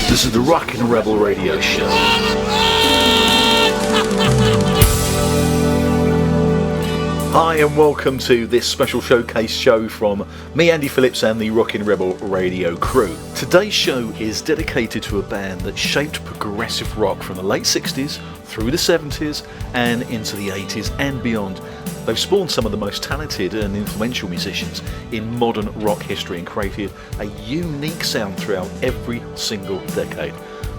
This is the Rockin' Rebel Radio Show. Hi and welcome to this special showcase show from me, Andy Phillips, and the Rockin' Rebel Radio crew. Today's show is dedicated to a band that shaped progressive rock from the late 60s through the 70s and into the 80s and beyond. They've spawned some of the most talented and influential musicians in modern rock history and created a unique sound throughout every single decade.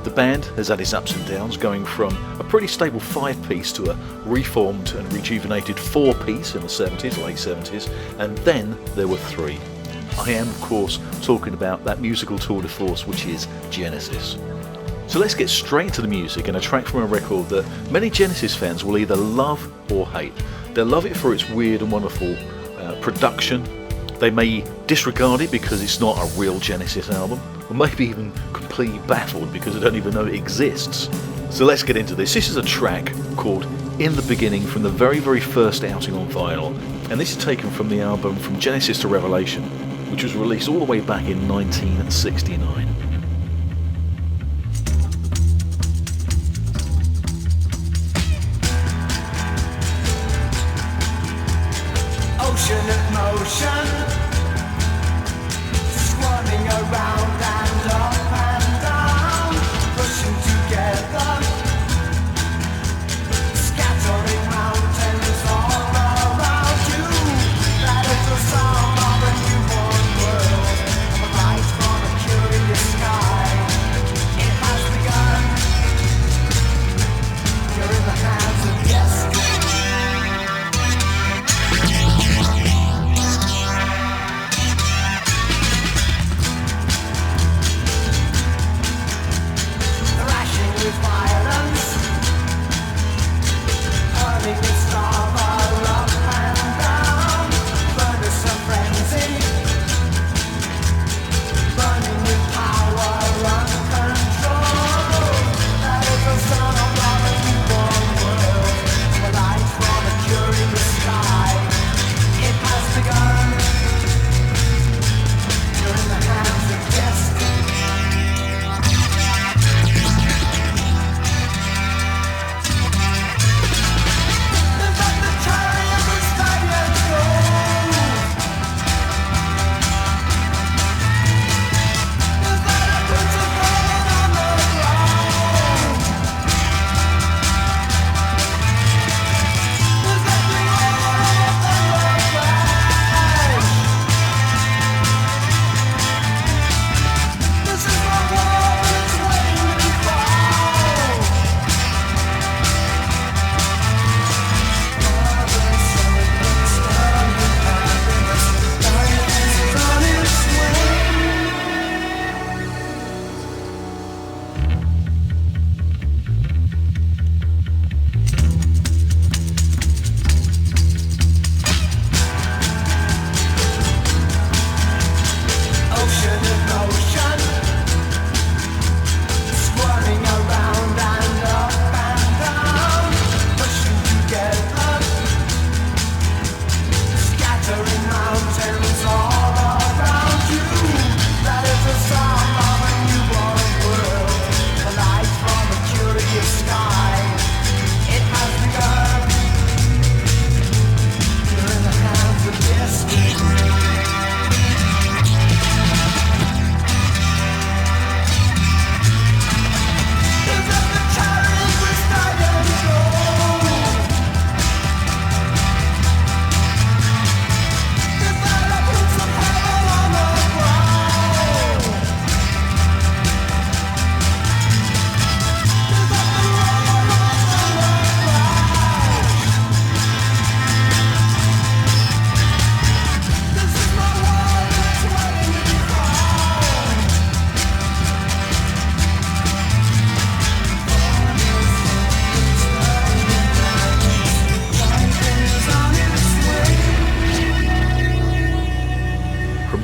The band has had its ups and downs, going from a pretty stable 5-piece to a reformed and rejuvenated 4-piece in the 70s, late 70s, and then there were 3. I am, of course, talking about that musical tour de force which is Genesis. So let's get straight into the music and a track from a record that many Genesis fans will either love or hate. They'll love it for its weird and wonderful production. They may disregard it because it's not a real Genesis album, or maybe even completely baffled because they don't even know it exists. So let's get into this. This is a track called In the Beginning from the very, very first outing on vinyl, and this is taken from the album From Genesis to Revelation, which was released all the way back in 1969. Ocean motion, swanning around and up and down, pushing together, scattering mountains all around you. That is the sound of a newborn world, a light from a curious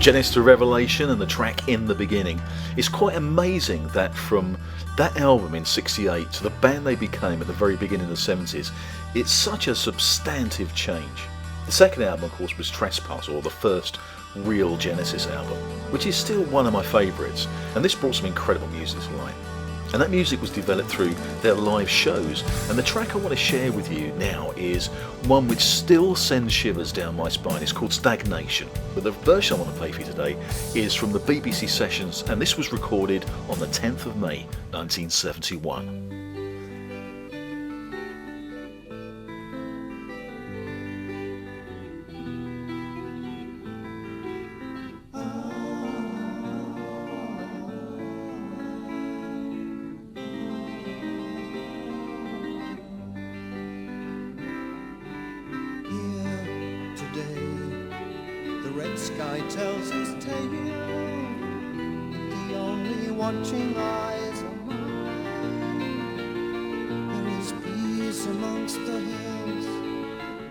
Genesis to Revelation and the track In the Beginning. It's quite amazing that from that album in '68 to the band they became at the very beginning of the '70s, it's such a substantive change. The second album, of course, was Trespass, or the first real Genesis album, which is still one of my favourites, and this brought some incredible music to light. And that music was developed through their live shows, and the track I want to share with you now is one which still sends shivers down my spine. It's called Stagnation, but the version I want to play for you today is from the BBC sessions, and this was recorded on the 10th of May 1971. Sky tells his tale, the only watching eyes are mine. There is peace amongst the hills,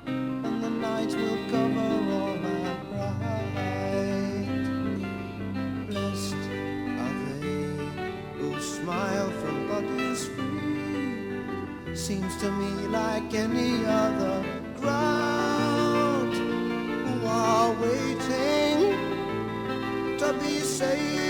and the night will cover all our pride. Blessed are they who smile from bodies free. Seems to me like any other crowd who are waiting to be saved.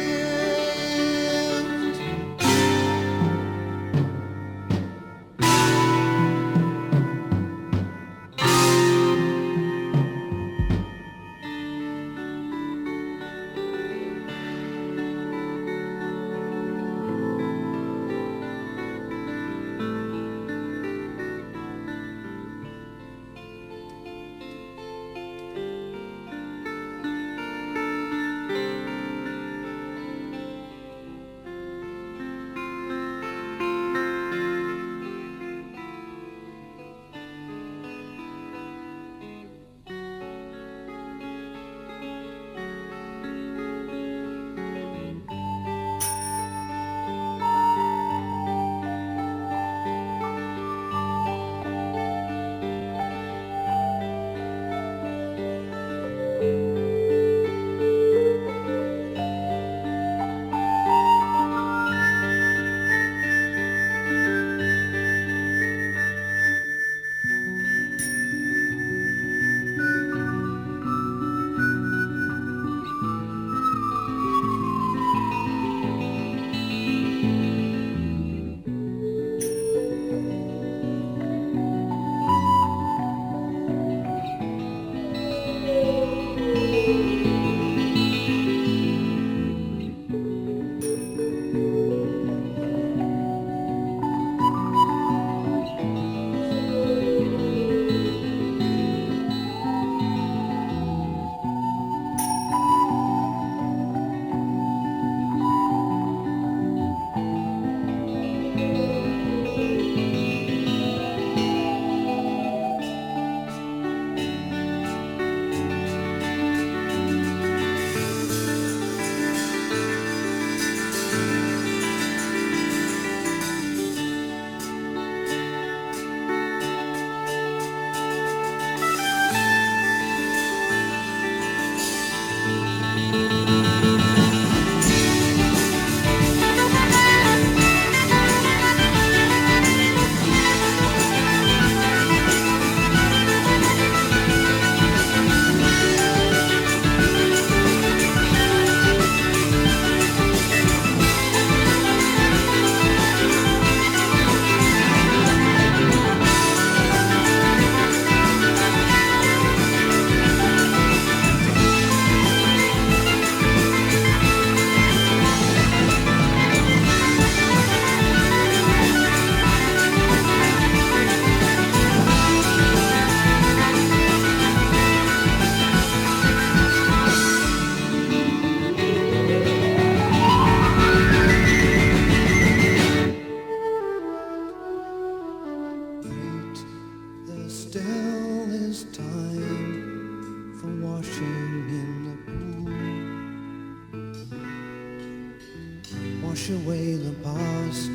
wash away the past.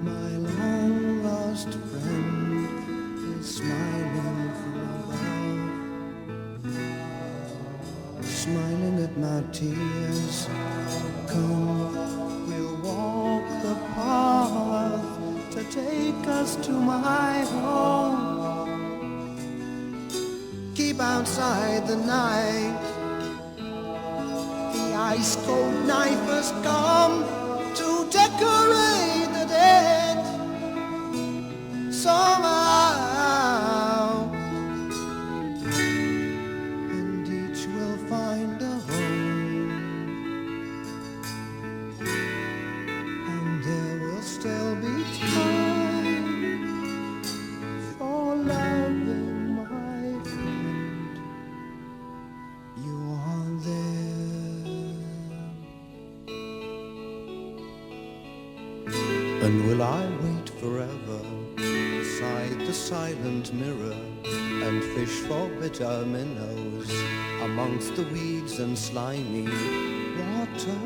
My long lost friend is smiling from above. our tears. Come, we'll walk the path to take us to my home. Keep outside the night. The ice cold night has come to decorate the dead. Somehow, and each will find a home, and there will still be time for loving, my friend. You are there. And will I wait forever beside the silent mirror and fish for bitter minnows amongst the weeds and slimy water?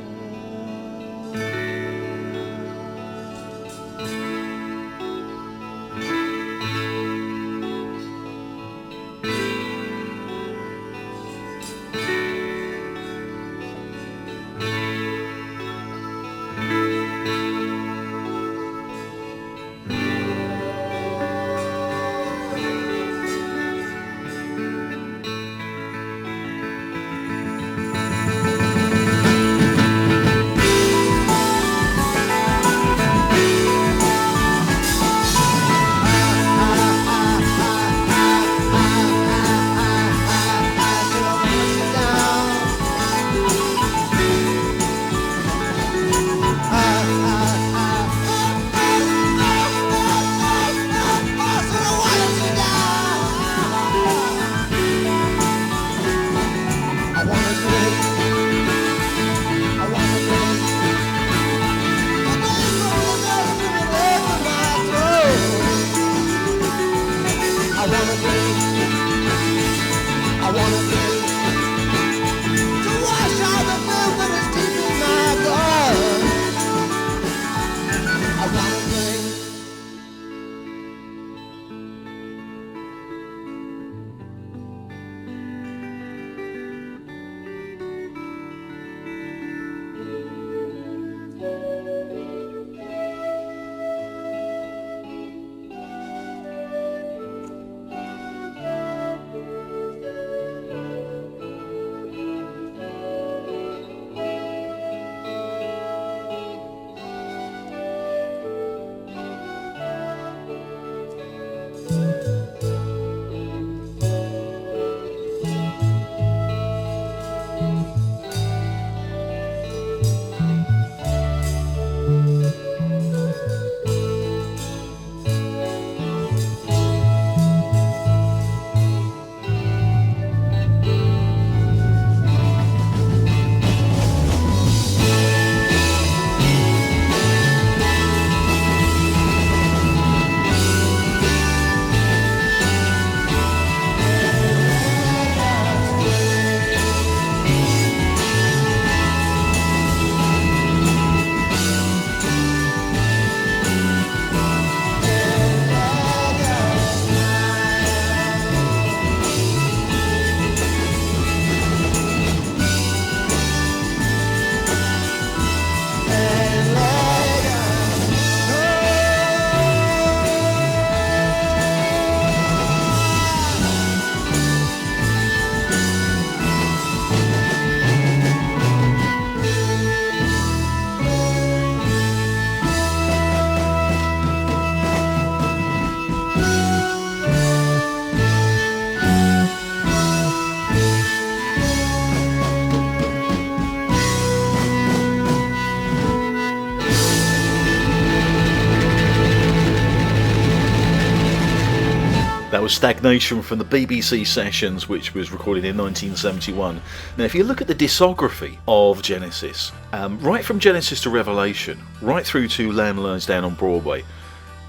That was Stagnation from the BBC Sessions, which was recorded in 1971. Now, if you look at the discography of Genesis, right from Genesis to Revelation, right through to Lamb Lies Down on Broadway,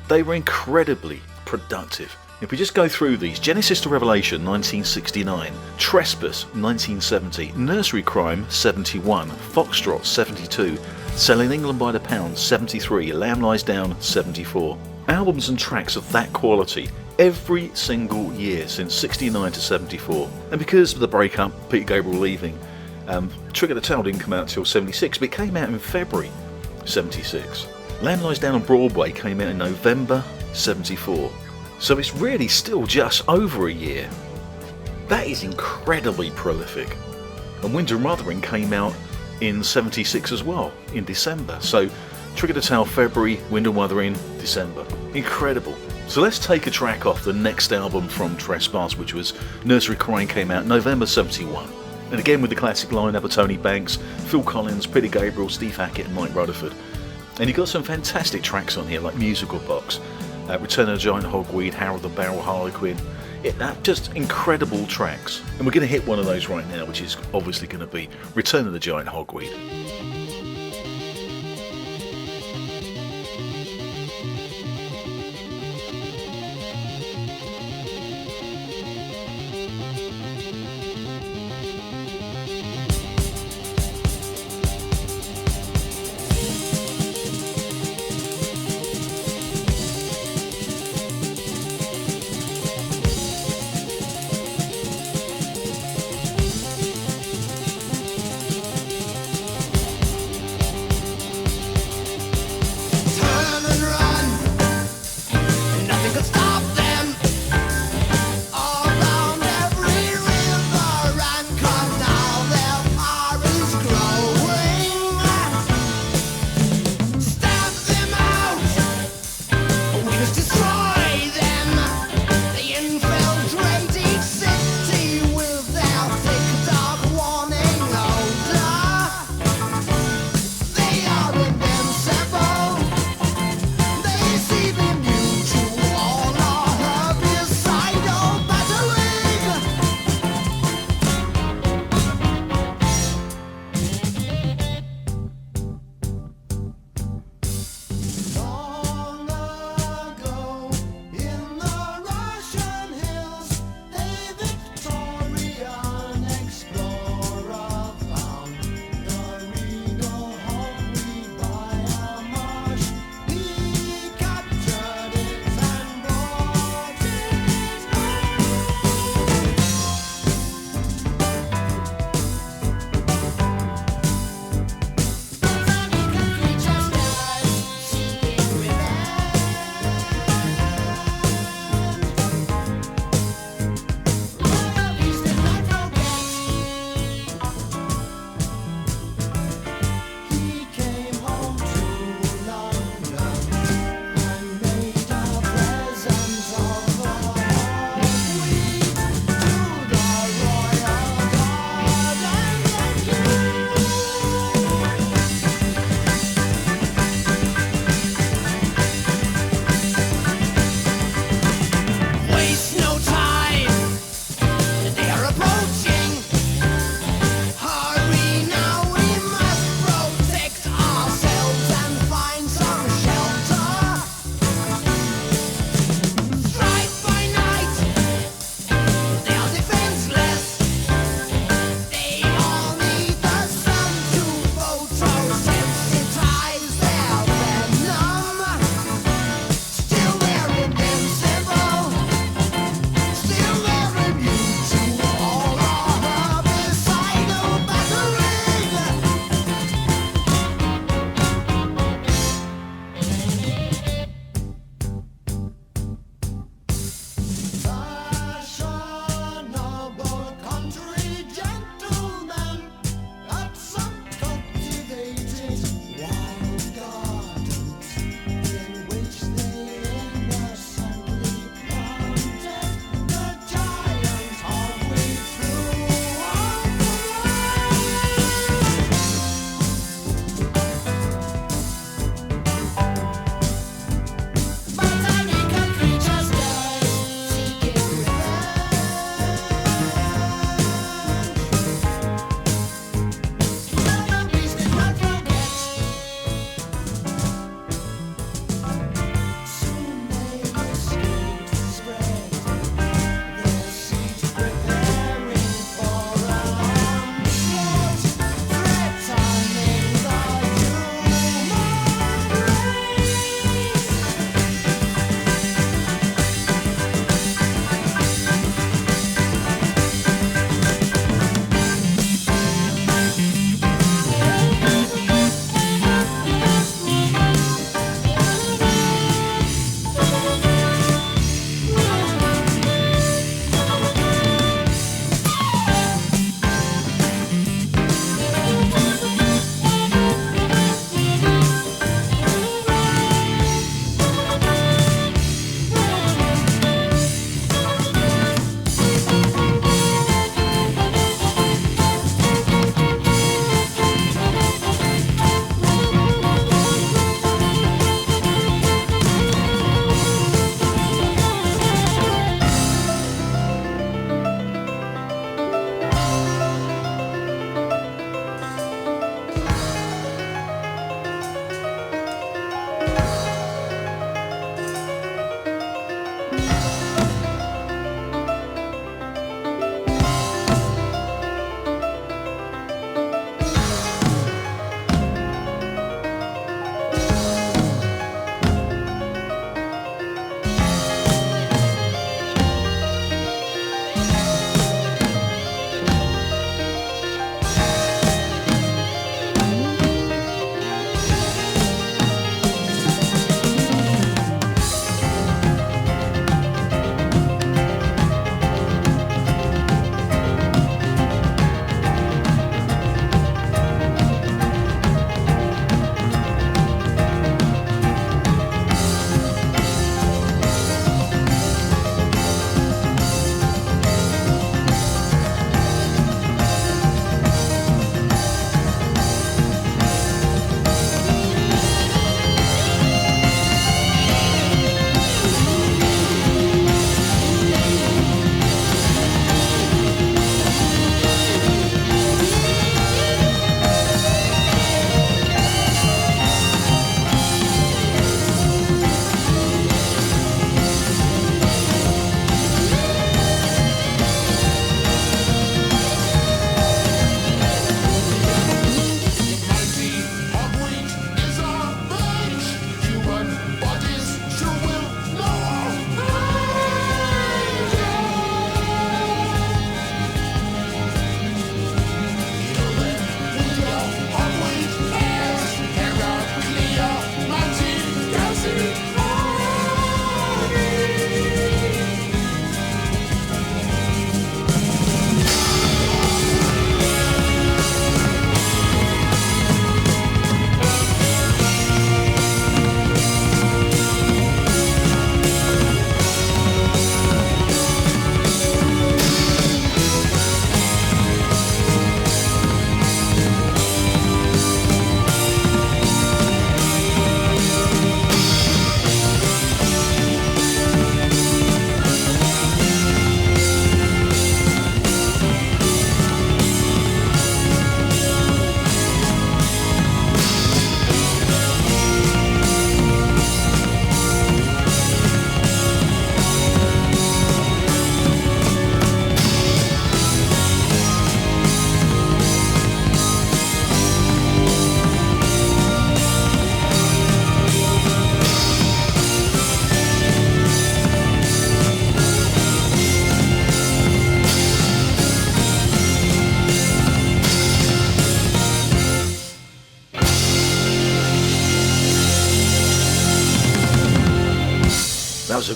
they were incredibly productive. If we just go through these, Genesis to Revelation, 1969, Trespass, 1970, Nursery Crime, 71, Foxtrot, 72, Selling England by the Pound, 73, Lamb Lies Down, 74. Albums and tracks of that quality every single year since 69 to 74. And because of the breakup, Peter Gabriel leaving, Trigger the Tail didn't come out until 76, but it came out in February 76. Land Lies Down on Broadway came out in November 74. So it's really still just over a year. That is incredibly prolific. And Wind and Wuthering came out in 76 as well, in December. So Trigger the Tail February, Wind and Wuthering December. Incredible. So let's take a track off the next album from Trespass, which was Nursery Crying, came out November 71. And again with the classic lineup of Tony Banks, Phil Collins, Peter Gabriel, Steve Hackett and Mike Rutherford. And you've got some fantastic tracks on here like Musical Box, Return of the Giant Hogweed, Harold the Barrel Harlequin. Just incredible tracks. And we're going to hit one of those right now, which is obviously going to be Return of the Giant Hogweed.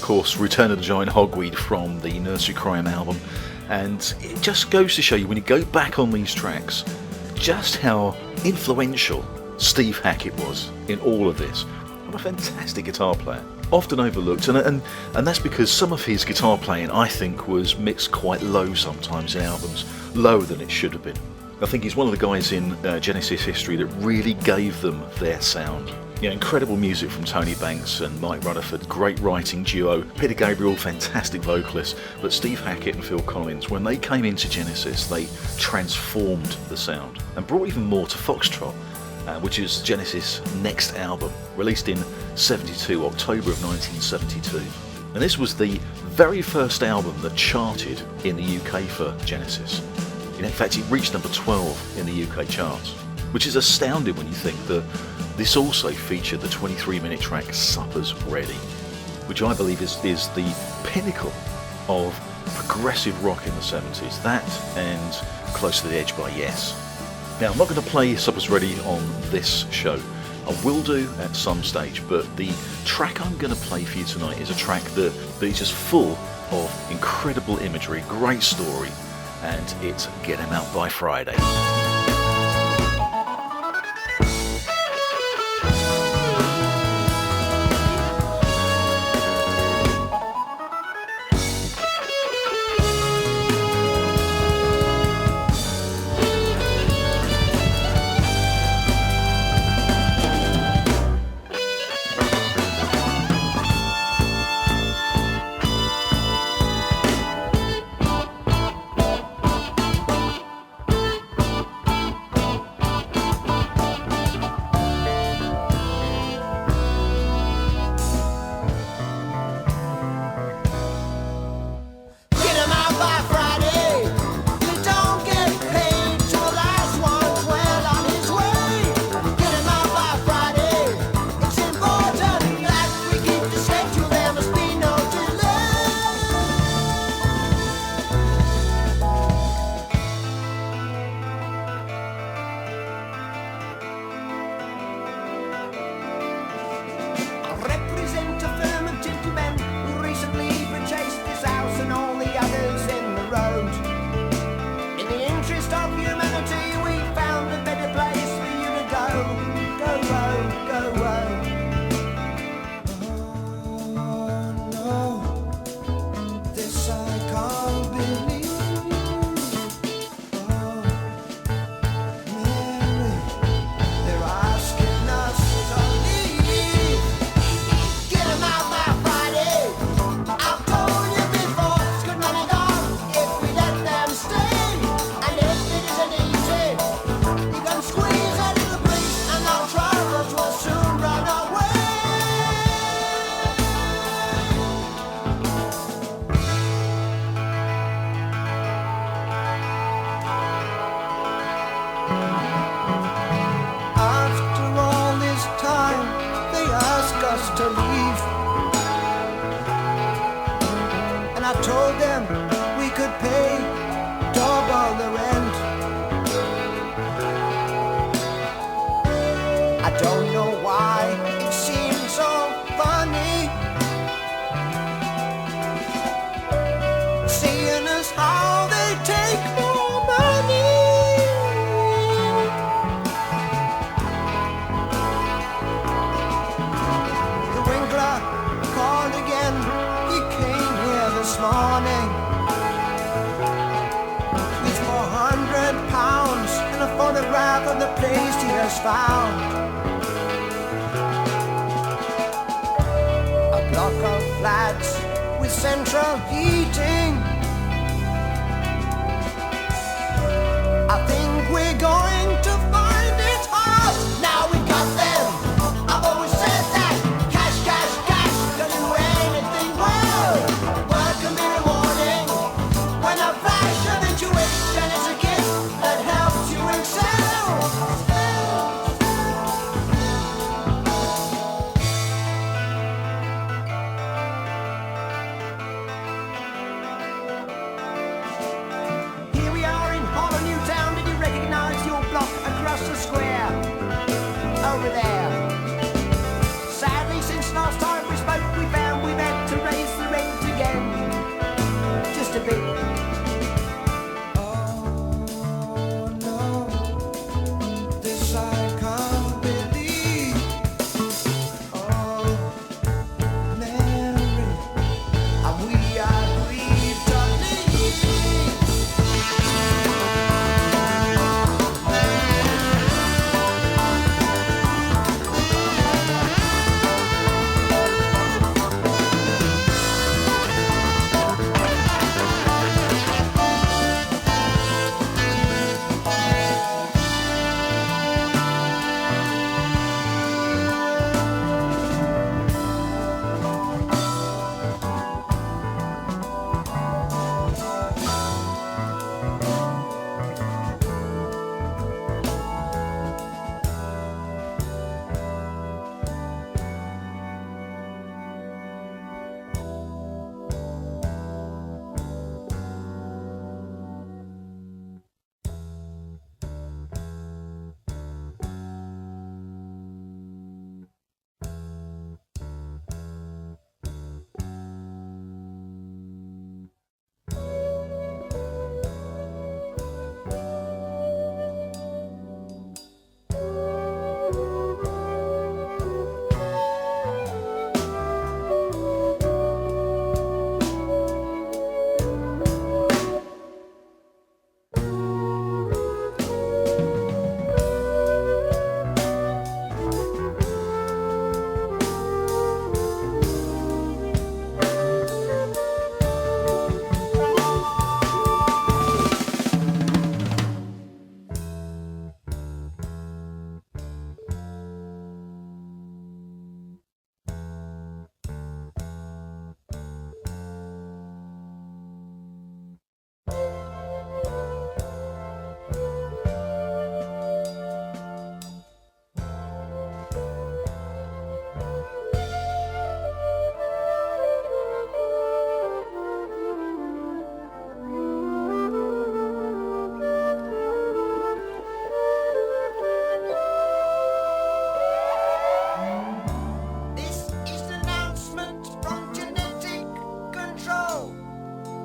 course, Return of the Giant Hogweed from the Nursery Crime album, and it just goes to show you when you go back on these tracks just how influential Steve Hackett was in all of this. What a fantastic guitar player. Often overlooked, and that's because some of his guitar playing, I think, was mixed quite low sometimes in albums, lower than it should have been. I think he's one of the guys in Genesis history that really gave them their sound. Yeah, incredible music from Tony Banks and Mike Rutherford, great writing duo. Peter Gabriel, fantastic vocalist, but Steve Hackett and Phil Collins, when they came into Genesis, they transformed the sound and brought even more to Foxtrot, which is Genesis' next album, released in '72, October of 1972. And this was the very first album that charted in the UK for Genesis. In fact, it reached number 12 in the UK charts, which is astounding when you think that this also featured the 23-minute track Supper's Ready, which I believe is the pinnacle of progressive rock in the 70s. That and Close to the Edge by Yes. Now, I'm not going to play Supper's Ready on this show. I will do at some stage, but the track I'm going to play for you tonight is a track that is just full of incredible imagery, great story, and it's Get 'Em Out by Friday. Over there. Sadly, since last time we spoke, we found we've had to raise the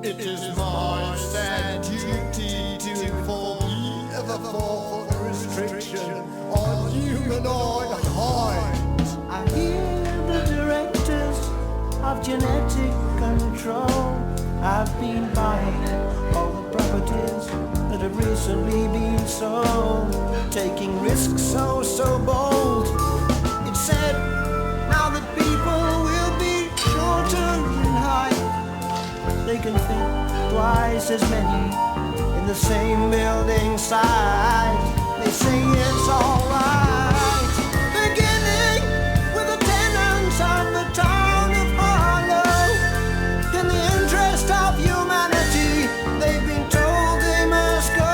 It is my sad duty to inform ye of a fourth restriction on humanoid height. I hear the directors of genetic control have been buying all the properties that have recently been sold, taking risks so bold. It said now that people will be shorter in height, they can fit twice as many in the same building site. They say it's alright, beginning with the tenants of the town of Harlow. In the interest of humanity, they've been told they must go,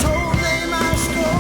told they must go.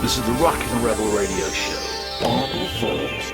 This is the Rockin' Rebel Radio Show on Voice.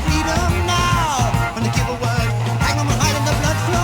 Freedom now, wanna give a word, hang on my hide in the blood.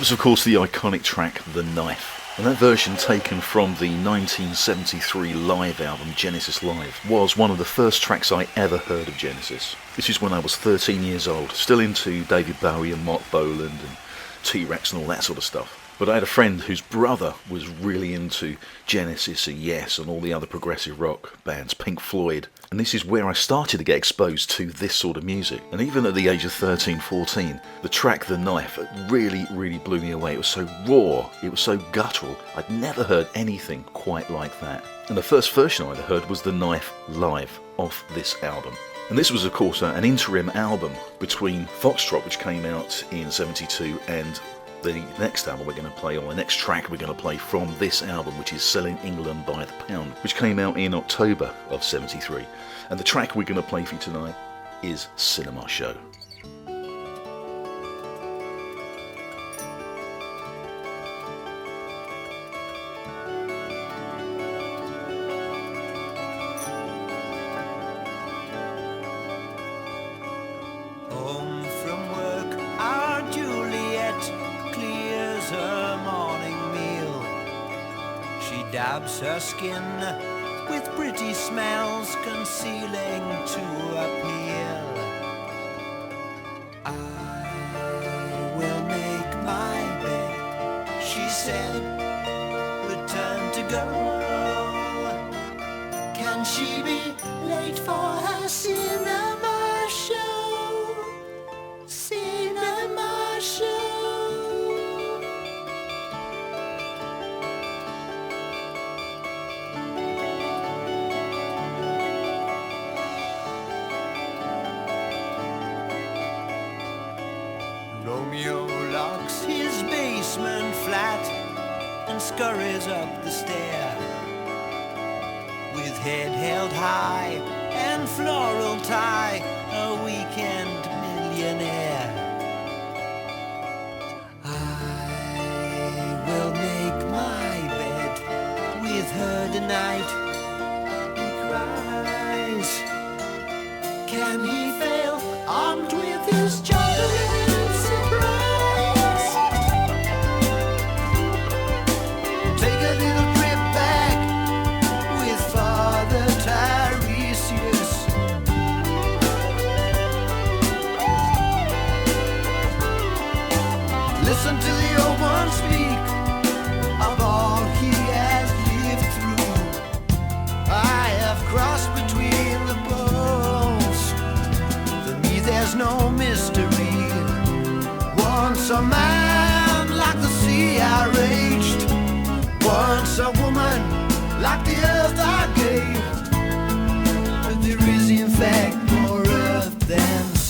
was of course the iconic track The Knife, and that version, taken from the 1973 live album Genesis Live, was one of the first tracks I ever heard of Genesis. This is when I was 13 years old, still into David Bowie and Mark Boland and T-Rex and all that sort of stuff. But I had a friend whose brother was really into Genesis and Yes and all the other progressive rock bands, Pink Floyd. And this is where I started to get exposed to this sort of music. And even at the age of 13, 14, the track The Knife really, really blew me away. It was so raw, it was so guttural. I'd never heard anything quite like that. And the first version I'd heard was The Knife live off this album. And this was of course an interim album between Foxtrot, which came out in 72, and the next album we're going to play, or the next track we're going to play from this album, which is Selling England by the Pound, which came out in October of 73. And the track we're going to play for you tonight is Cinema Show. Dabs her skin with pretty smells concealing to appeal. I will make my bed, she said, but turn to go. Can she be late for her cinema show? Cinema show. Romeo locks his basement flat and scurries up the stair with head held high and floral tie, a weekend millionaire. I will make my bed with her tonight, he cries. Can he fail armed with his chocolate? Listen to the old one speak of all he has lived through. I have crossed between the poles. For me there's no mystery. Once a man like the sea I raged. Once a woman like the earth I gave. But there is in fact more earth than sea.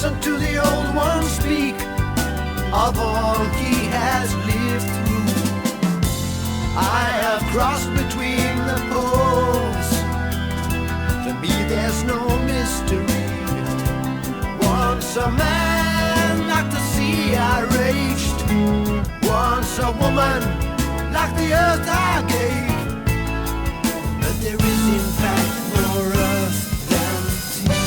listen to the old one speak of all he has lived through. I have crossed between the poles. To me there's no mystery. Once a man like the sea I raged. Once a woman like the earth I gave. But there is in fact more earth than sea.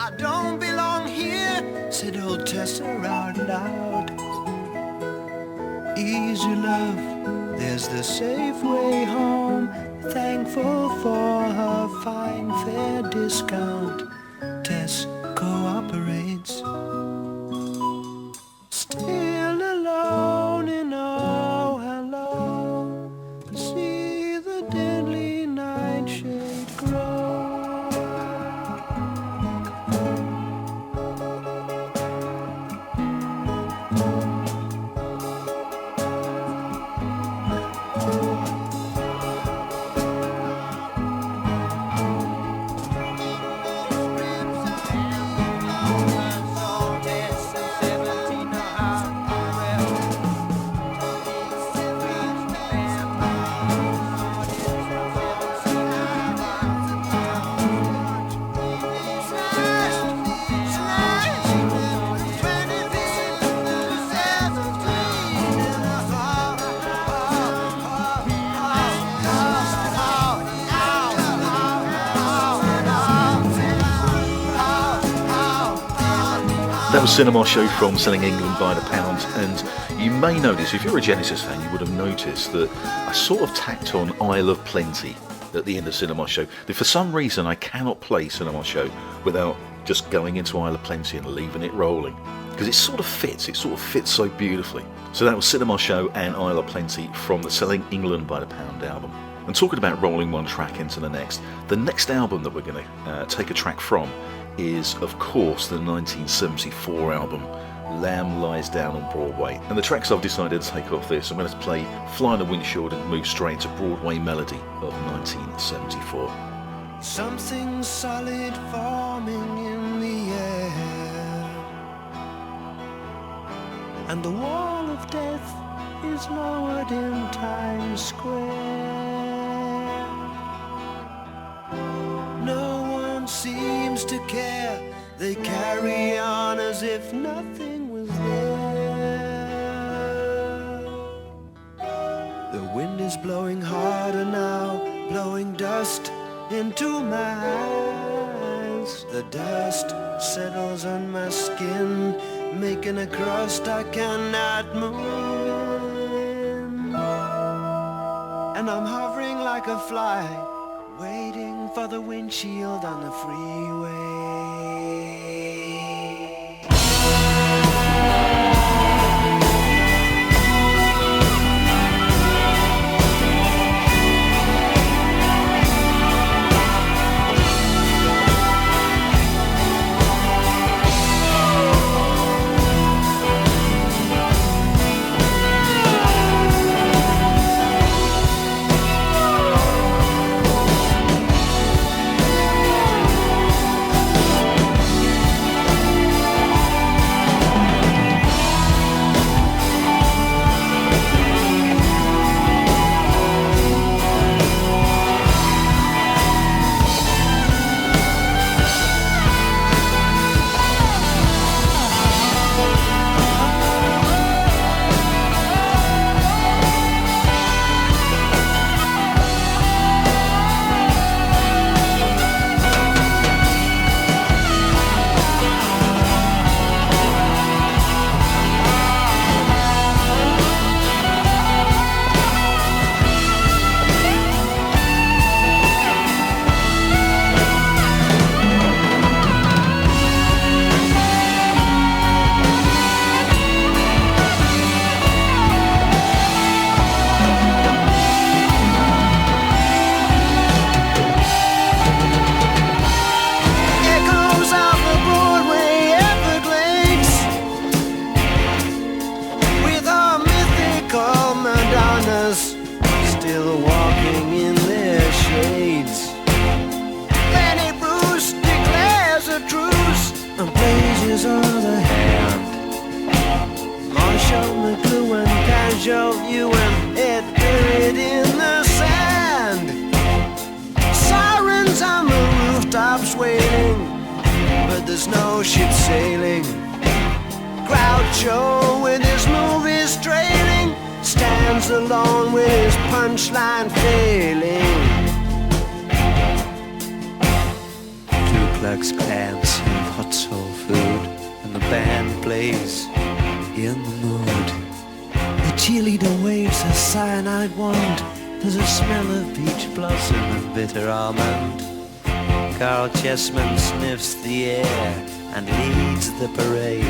I don't belong here, said old Tessa out loud. Easy love, there's the safe way home. Thankful for her fine fair discount. Tess cooperates. Still alone in oh hello. See the deadly nightshade grow. That was Cinema Show from Selling England by the Pound, and you may notice, if you're a Genesis fan, you would have noticed that I sort of tacked on Isle of Plenty at the end of Cinema Show. For some reason, I cannot play Cinema Show without just going into Isle of Plenty and leaving it rolling, because it sort of fits so beautifully. So that was Cinema Show and Isle of Plenty from the Selling England by the Pound album. And talking about rolling one track into the next album that we're going to take a track from is, of course, the 1974 album Lamb Lies Down on Broadway. And the tracks I've decided to take off this, I'm going to play Fly on the Windshield and move straight into Broadway Melody of 1974. Something solid forming in the air, and the wall of death is lowered in Times Square. No one seems to care. They carry on as if nothing was there. The wind is blowing harder now, blowing dust into my eyes. The dust settles on my skin, making a crust I cannot move in. And I'm hovering like a fly, waiting for the windshield on the freeway. Still walking in their shades. Lenny Bruce declares a truce and blazes on the hand. Marshall McLuhan, casual Ewan, head buried in the sand. Sirens on the rooftops wailing, but there's no ship sailing. Groucho with his movies trailing stands alone with his punchline failing. Ku Klux Klans have cheerleader waves her cyanide wand. There's a smell of peach blossom and bitter almond. Carl Chessman sniffs the air and leads the parade.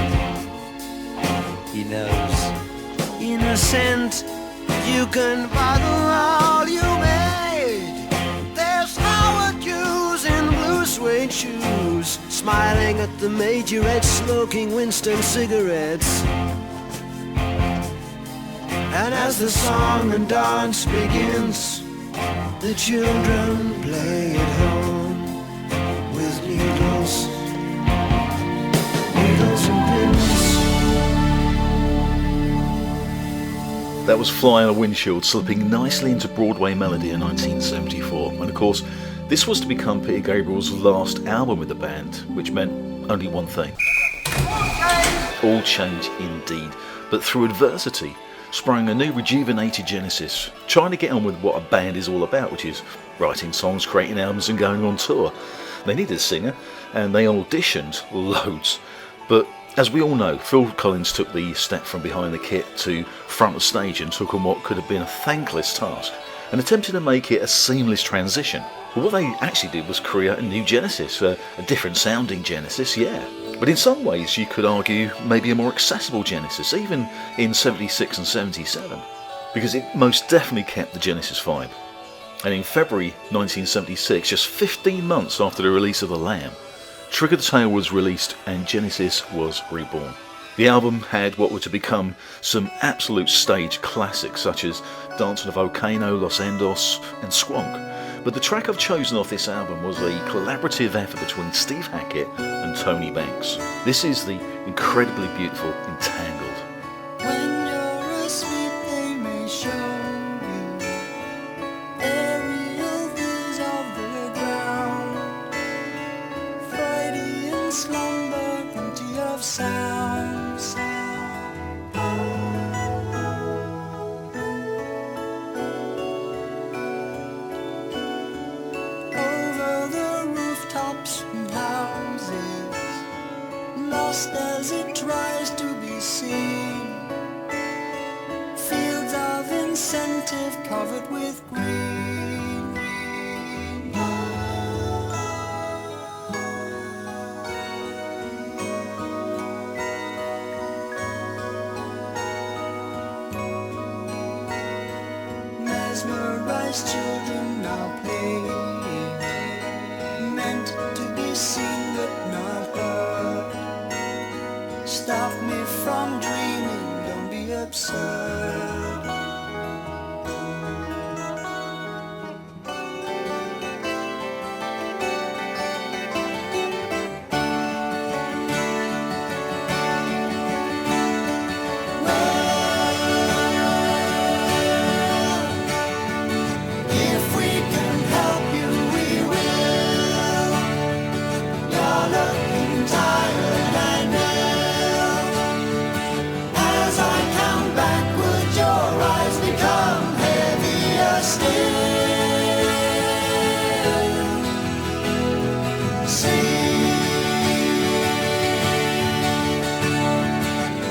He knows, innocent, you can bottle all you made. There's Howard Hughes in blue suede shoes, smiling at the majorette, smoking Winston cigarettes. And as the song and dance begins, the children play at home with needles and pins. That was Fly on a Windshield, slipping nicely into Broadway melody in 1974. And of course, this was to become Peter Gabriel's last album with the band, which meant only one thing. All change indeed, but through adversity, sprang a new rejuvenated Genesis, trying to get on with what a band is all about, which is writing songs, creating albums and going on tour. They needed a singer, and they auditioned loads. But as we all know, Phil Collins took the step from behind the kit to front of stage and took on what could have been a thankless task and attempted to make it a seamless transition. But what they actually did was create a new Genesis, a different sounding Genesis, yeah. But in some ways you could argue maybe a more accessible Genesis, even in 76 and 77, because it most definitely kept the Genesis vibe. And in February 1976, just 15 months after the release of The Lamb, Trigger the Tail was released and Genesis was reborn. The album had what were to become some absolute stage classics such as Dance on a Volcano, Los Endos and Squonk. But the track I've chosen off this album was a collaborative effort between Steve Hackett and Tony Banks. This is the incredibly beautiful Entangled. When you're asleep, they may show you aerial views of the ground, Freudian slumber, empty of sound. Over the rooftops and houses, lost as it tries to be seen, fields of incentive covered with green. Mesmerized children now playing, meant to be seen but not heard. Stop me from dreaming, don't be absurd. If we can help you, we will. You're looking tired, I know. As I count backward, your eyes become heavier still. See,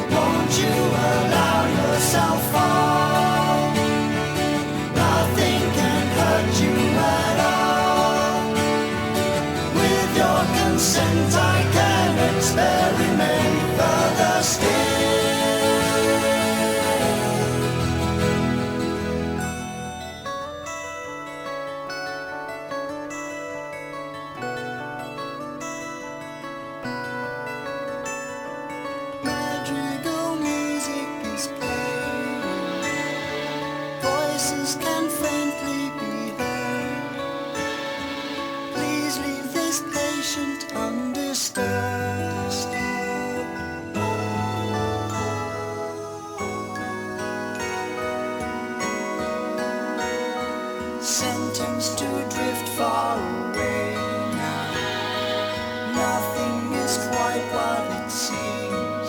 won't you allow yourself fall? Nothing can hurt you at all. With your consent, I can experiment further still. Madrigal music is playing, voices can faintly be heard. Please leave this patient undisturbed. Sentenced to drift far away now. Nothing is quite what it seems.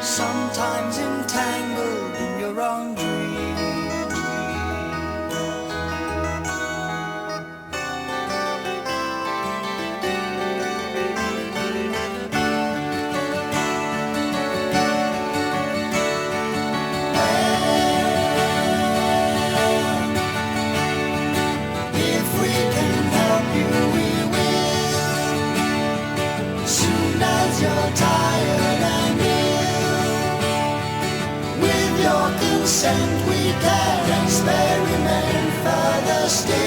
Sometimes entangled in your own dreams. present we can experiment further still.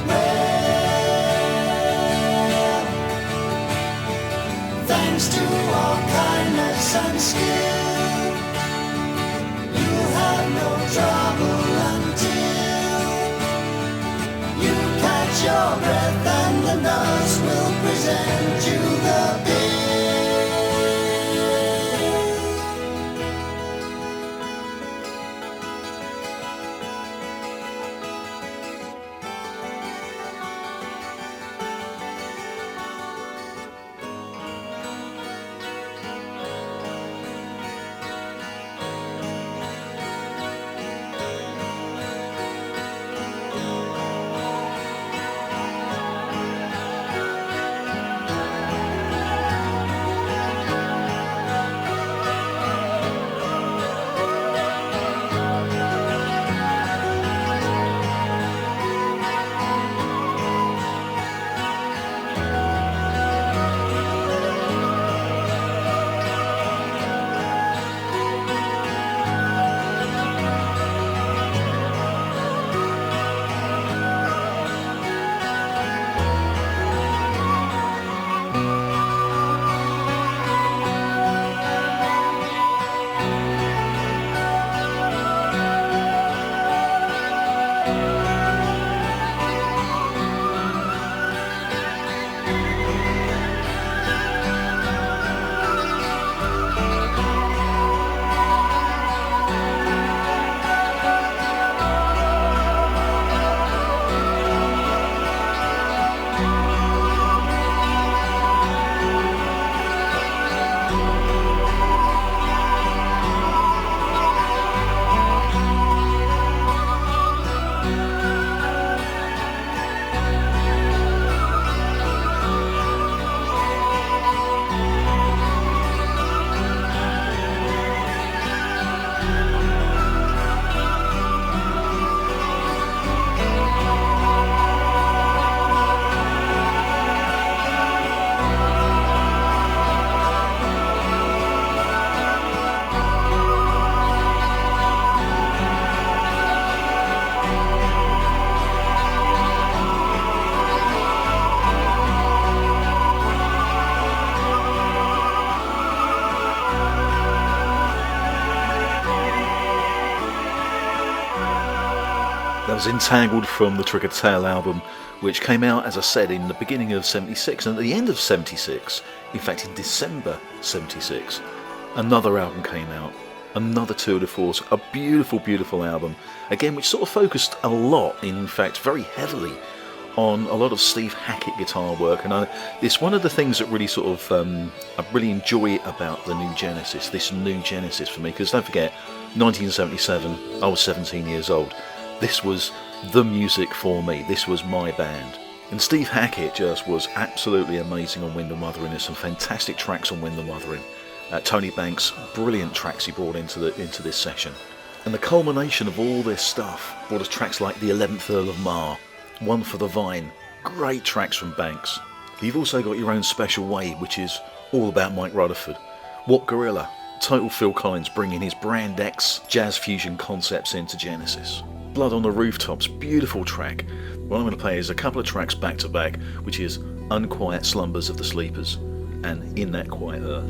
Well, thanks to our kindness and skill, you have no trouble until you catch your breath and the nurse will present you the bill. That was Entangled from the Trigger Tail album, which came out, as I said, in the beginning of 76, and at the end of 76, in fact in December 76, another album came out, another tour de force, a beautiful, beautiful album, again, which sort of focused a lot, in fact, very heavily, on a lot of Steve Hackett guitar work, and it's one of the things that really sort of, I really enjoy about the new Genesis, this new Genesis for me, because don't forget, 1977, I was 17 years old. This was the music for me. This was my band. And Steve Hackett just was absolutely amazing on Wind and Wuthering. There's some fantastic tracks on Wind and Wuthering. Tony Banks, brilliant tracks he brought into this session. And the culmination of all this stuff brought us tracks like The 11th Earl of Mar, One for the Vine, great tracks from Banks. You've also got Your Own Special Way, which is all about Mike Rutherford. What Gorilla, total Phil Collins bringing his Brand X jazz fusion concepts into Genesis. Blood on the Rooftops, beautiful track. What I'm going to play is a couple of tracks back to back, which is Unquiet Slumbers of the Sleepers and In That Quiet Earth.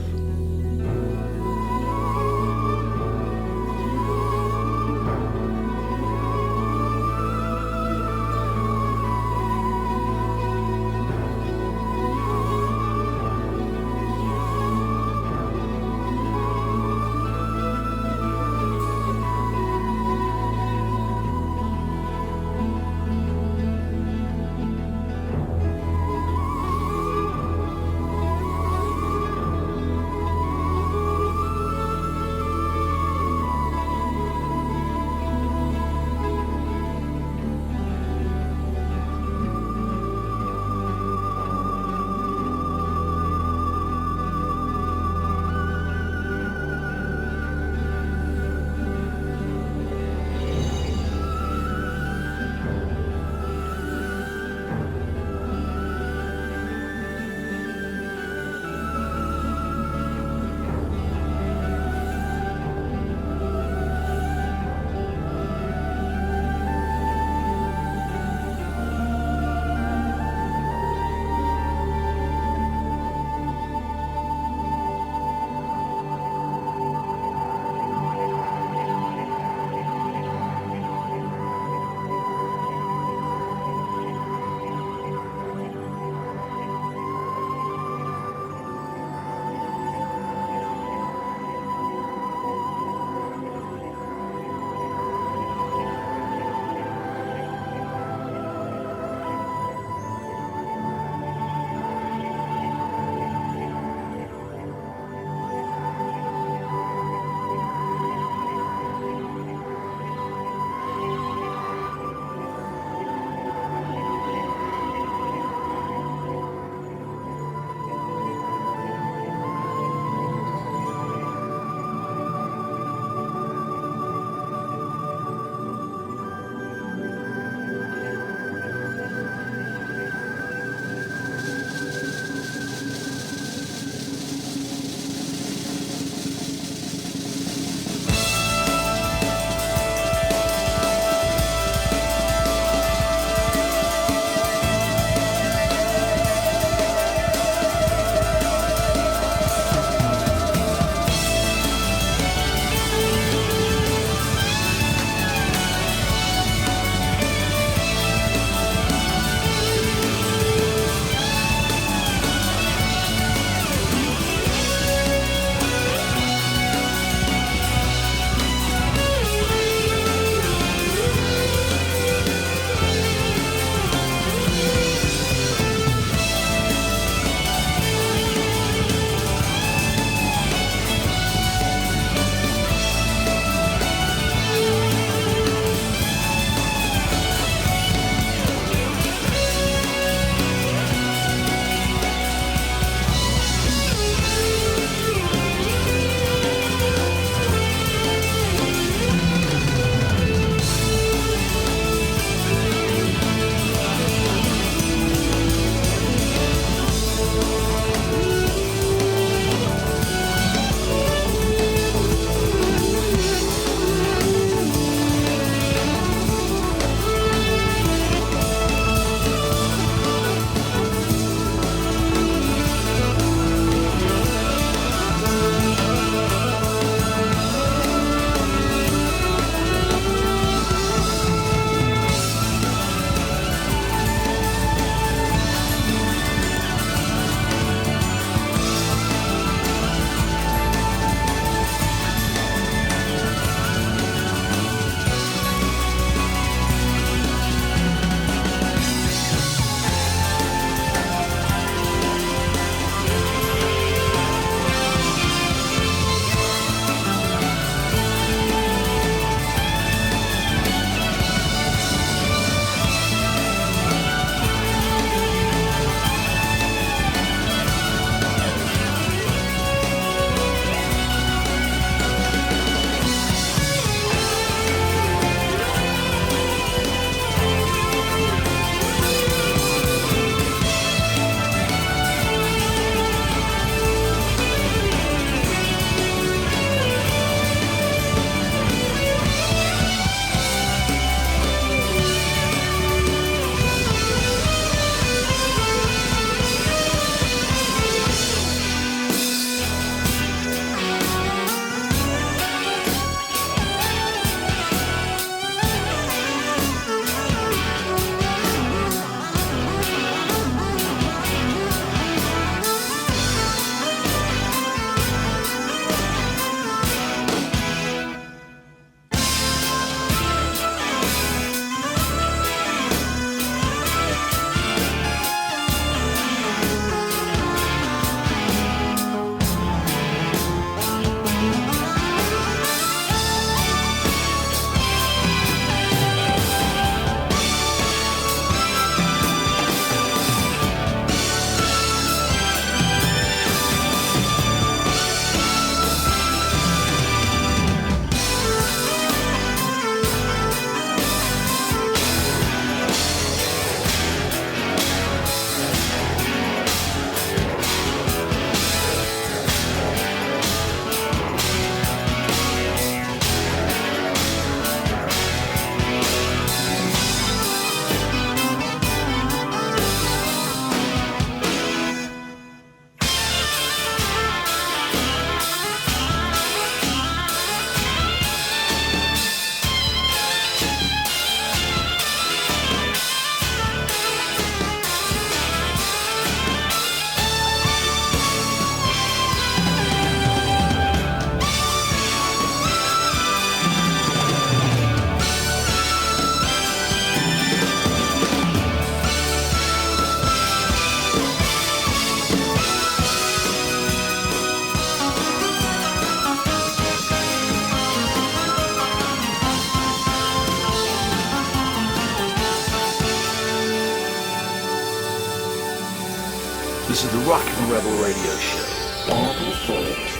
This is the Rockin' Rebel Radio Show. Andy Phillips.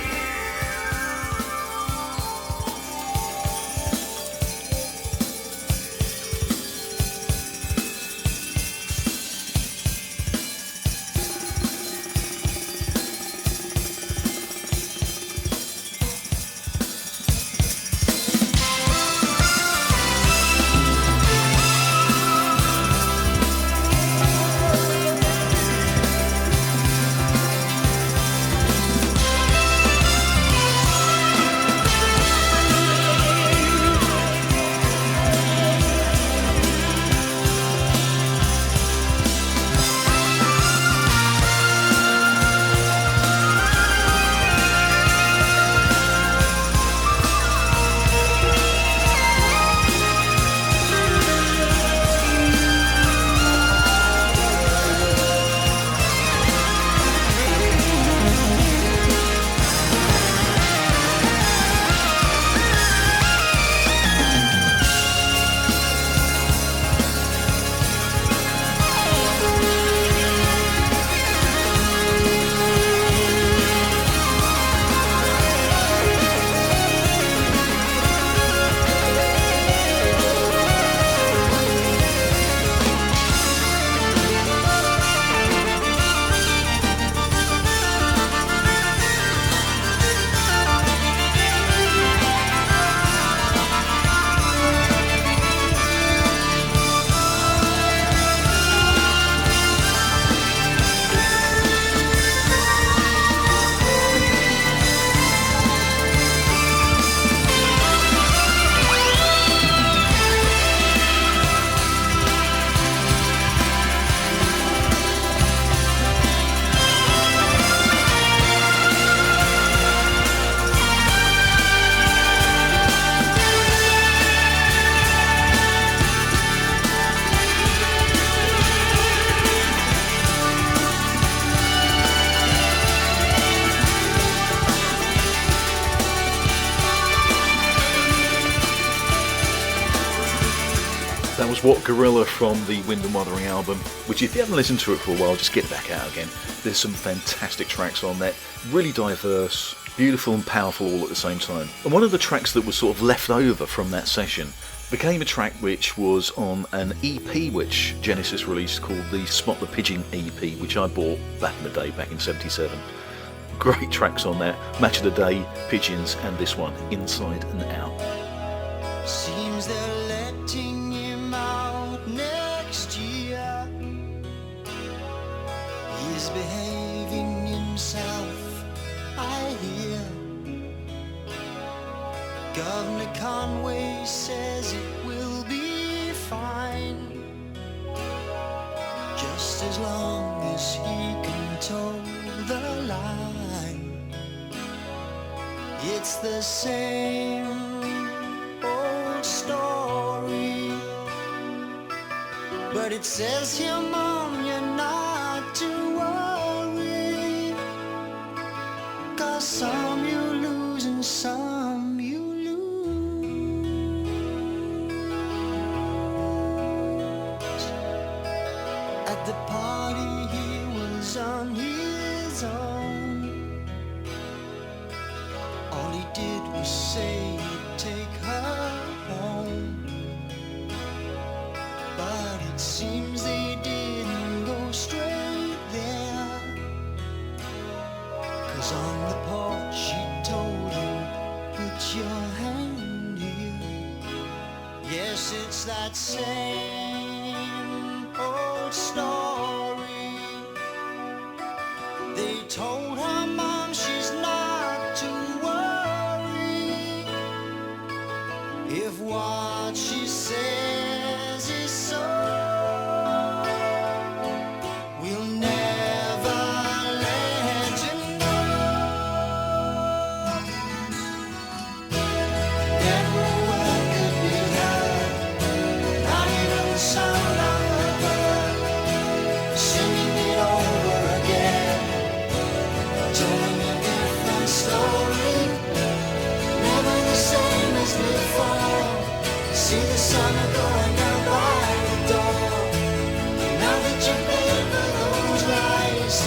What Gorilla from the Wind and Wuthering album, which if you haven't listened to it for a while, just get it back out again. There's some fantastic tracks on there, really diverse, beautiful and powerful all at the same time. And one of the tracks that was sort of left over from that session became a track which was on an EP which Genesis released called the Spot the Pigeon EP, which I bought back in the day, back in '77. Great tracks on there, Match of the Day, Pigeons, and this one, Inside and Out. Seems they're letting him out next year. He's behaving himself, I hear. Governor Conway says it will be fine, just as long as he can toe the line. It's the same old story, but it says here, Mom, you're not to worry, 'cause some you lose and some you lose. At the party he was on his own. All he did was say he'd take her home, but it seems they didn't go straight there, 'cause on the porch she told him, put your hand here. Yes, it's that same old story. They told her mom she's not to worry if what she says is so. We'll never let you know. Never a word could be heard, not even the sound of a bird singing it over again, telling a different story, never the same as before. See the sun going down by the door. Now that you paid for those lies,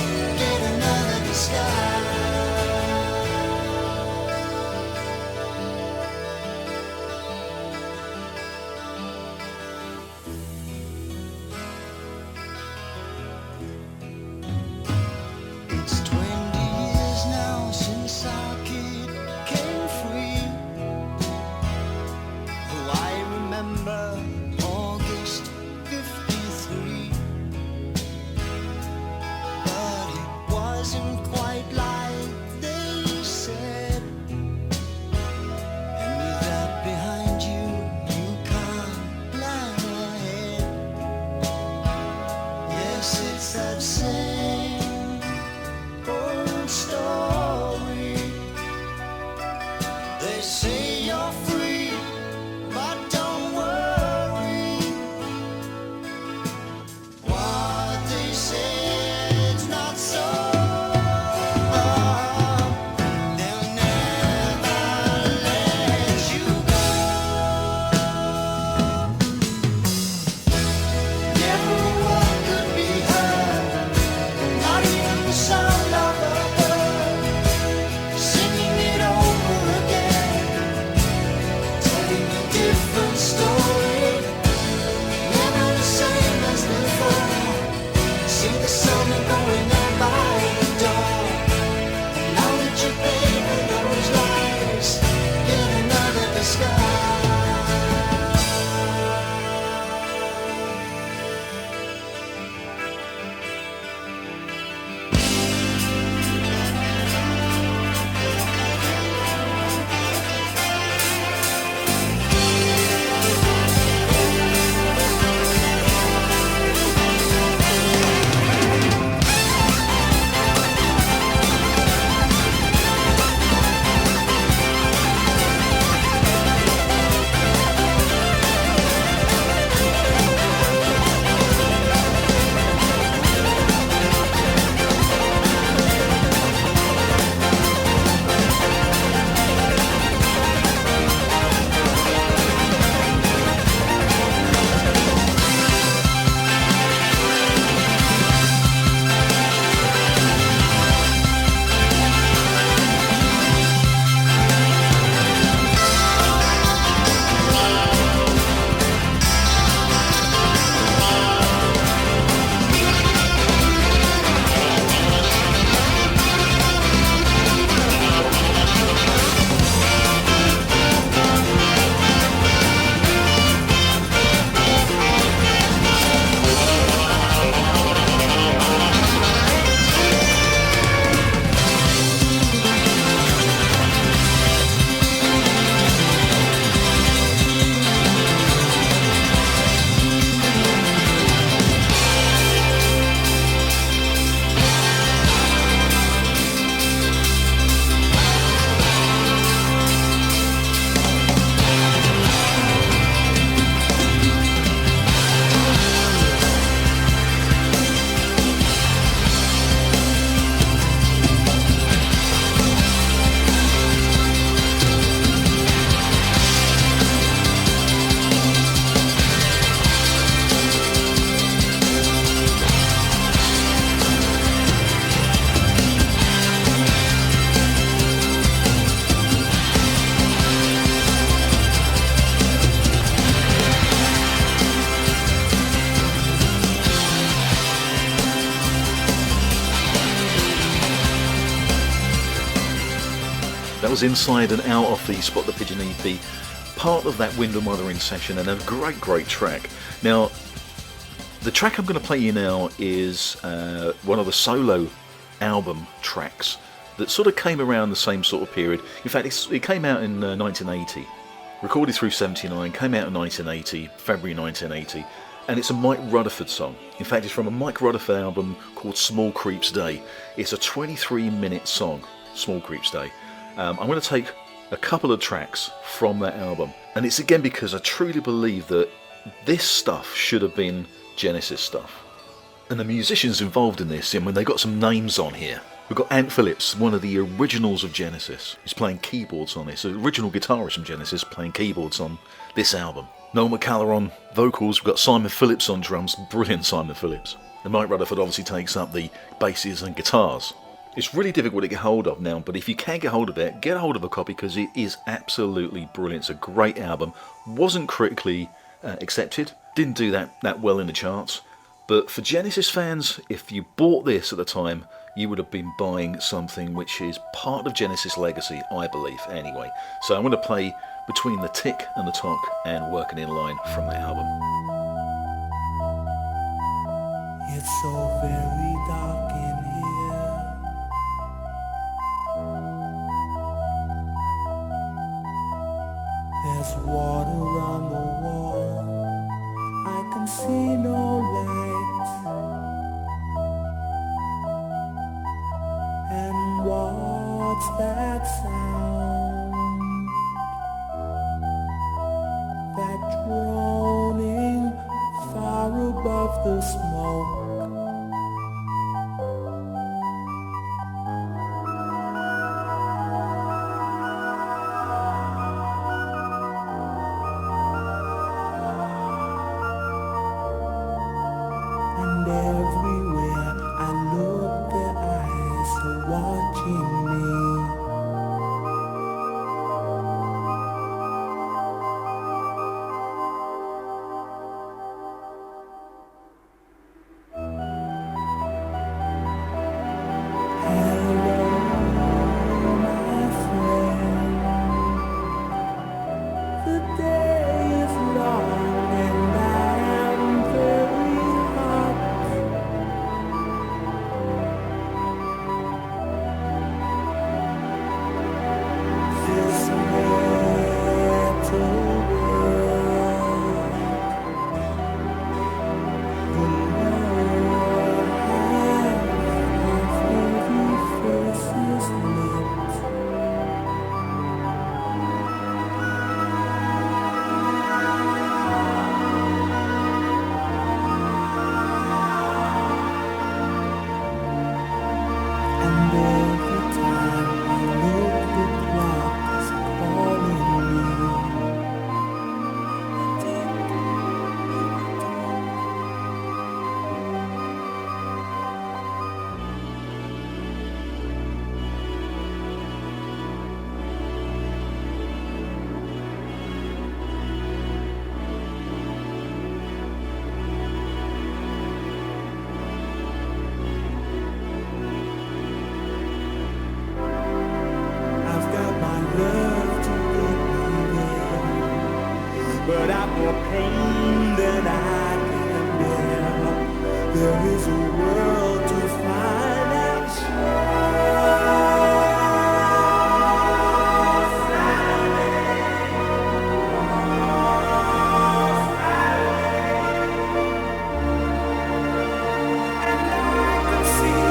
was Inside and Out off the Spot the Pigeon EP, part of that Window Mothering session, and a great track. Now, the track I'm going to play you now is one of the solo album tracks that sort of came around the same sort of period. In fact, it came out in 1980, recorded through 79, came out in 1980, February 1980, and it's a Mike Rutherford song. In fact, it's from a Mike Rutherford album called Small Creeps Day. It's a 23-minute song, Small Creeps Day. I'm going to take a couple of tracks from that album, and it's again because I truly believe that this stuff should have been Genesis stuff. And the musicians involved in this, and when they got some names on here, we've got Ant Phillips, one of the originals of Genesis. He's playing keyboards on this, the original guitarist from Genesis playing keyboards on this album. Noel McCallum on vocals, we've got Simon Phillips on drums, brilliant Simon Phillips. And Mike Rutherford obviously takes up the basses and guitars. It's really difficult to get hold of now, but if you can get hold of it, get hold of a copy because it is absolutely brilliant. It's a great album. Wasn't critically accepted, didn't do that well in the charts, but for Genesis fans, if you bought this at the time, you would have been buying something which is part of Genesis' legacy, I believe, anyway. So I'm going to play Between the Tick and the Tock and Working in Line from the album. It's so very dark in here. There's water on the wall. I can see no light. And what's that sound? That droning far above the smoke. And everywhere I look, their eyes are watching me. But I've more pain than I can bear. There is a world to find out. And I can see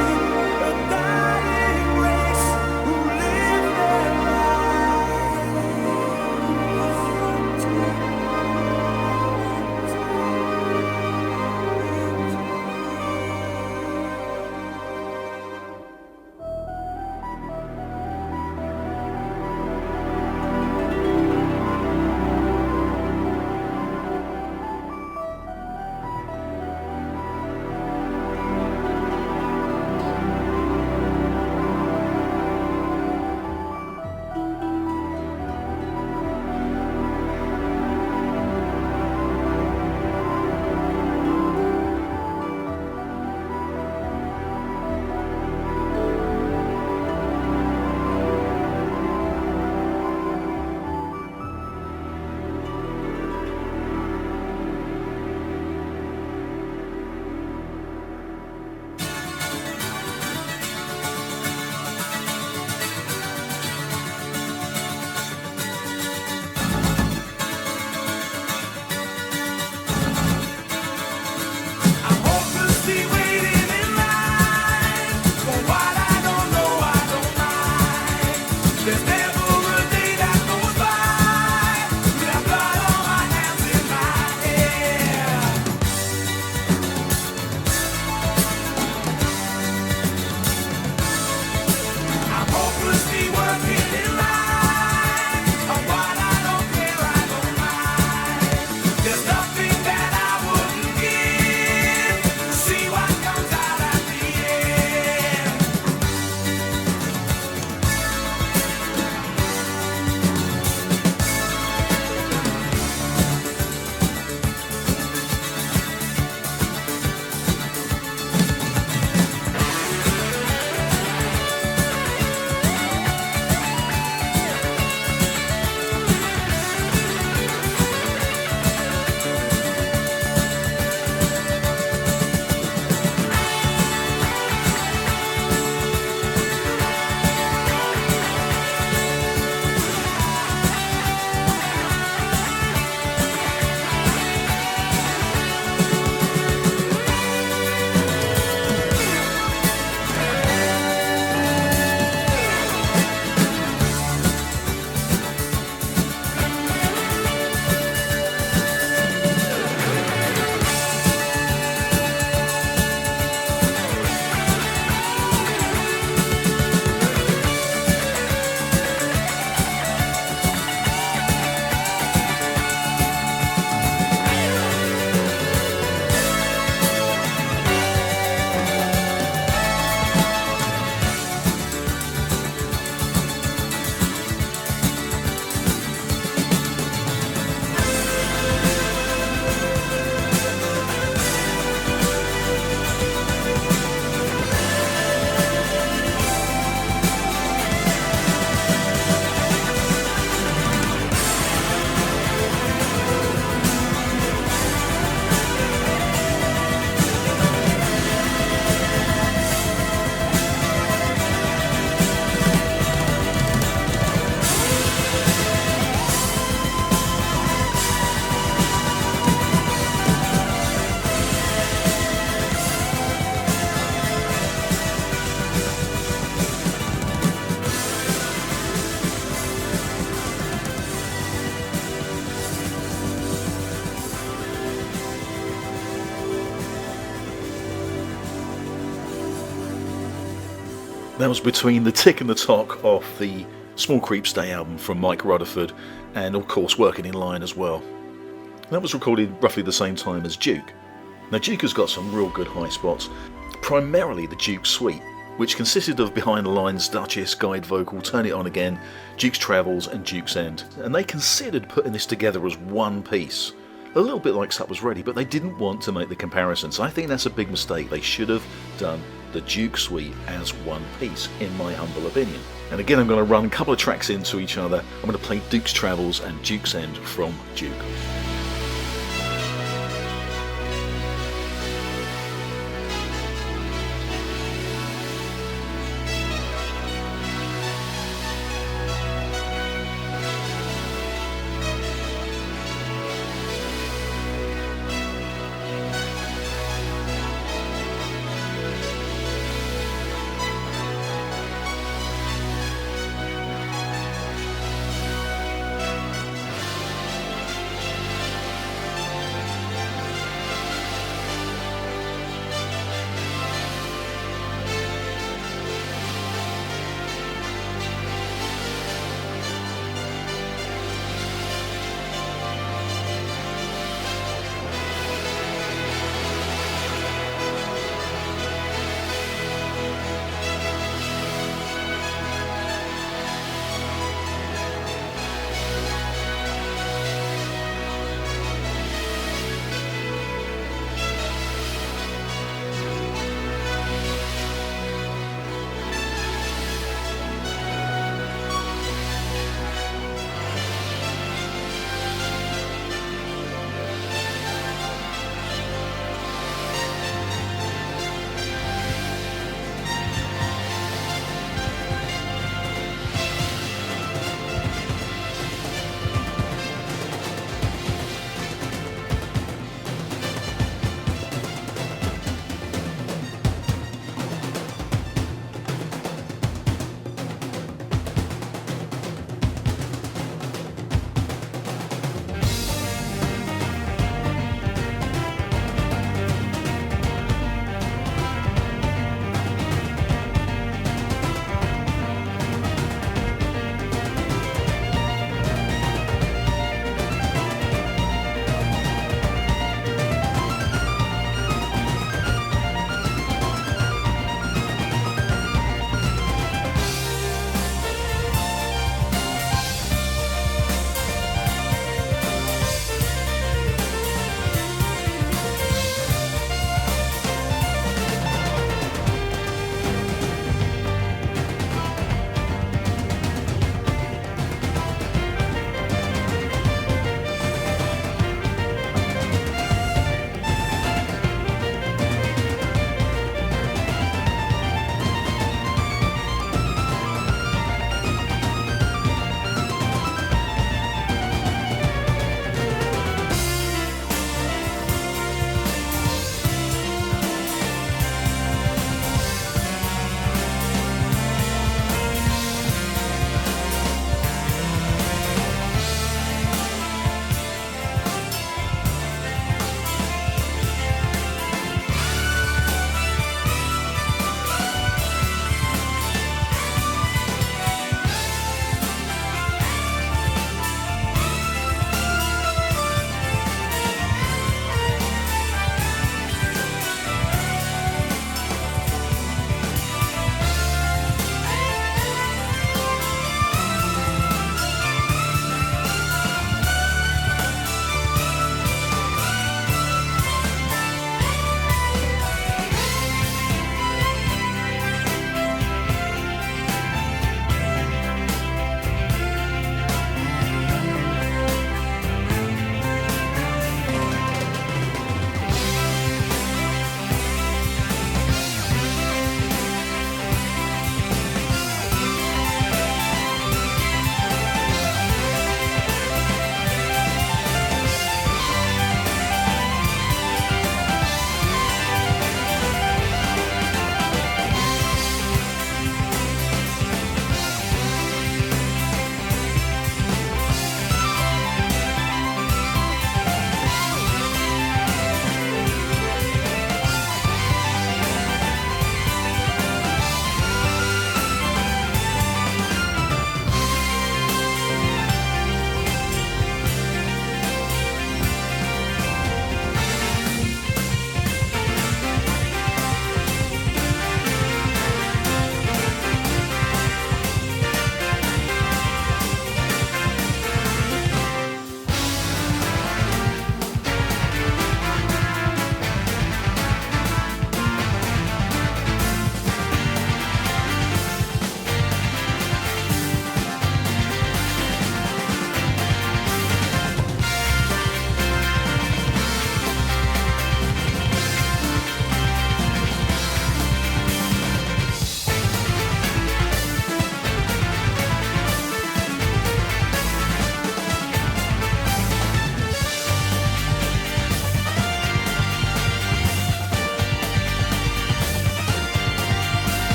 a dying race who live their lives. That was between the tick and the tock of the Small Creeps Day album from Mike Rutherford, and of course Working in Line as well. That was recorded roughly the same time as Duke. Now Duke has got some real good high spots, primarily the Duke Suite, which consisted of Behind the Lines, Duchess, Guide Vocal, Turn It On Again, Duke's Travels and Duke's End. And they considered putting this together as one piece. A little bit like Supper's Ready, but they didn't want to make the comparison, so I think that's a big mistake. They should have done the Duke Suite as one piece, in my humble opinion. And again, I'm going to run a couple of tracks into each other. I'm going to play Duke's Travels and Duke's End from Duke.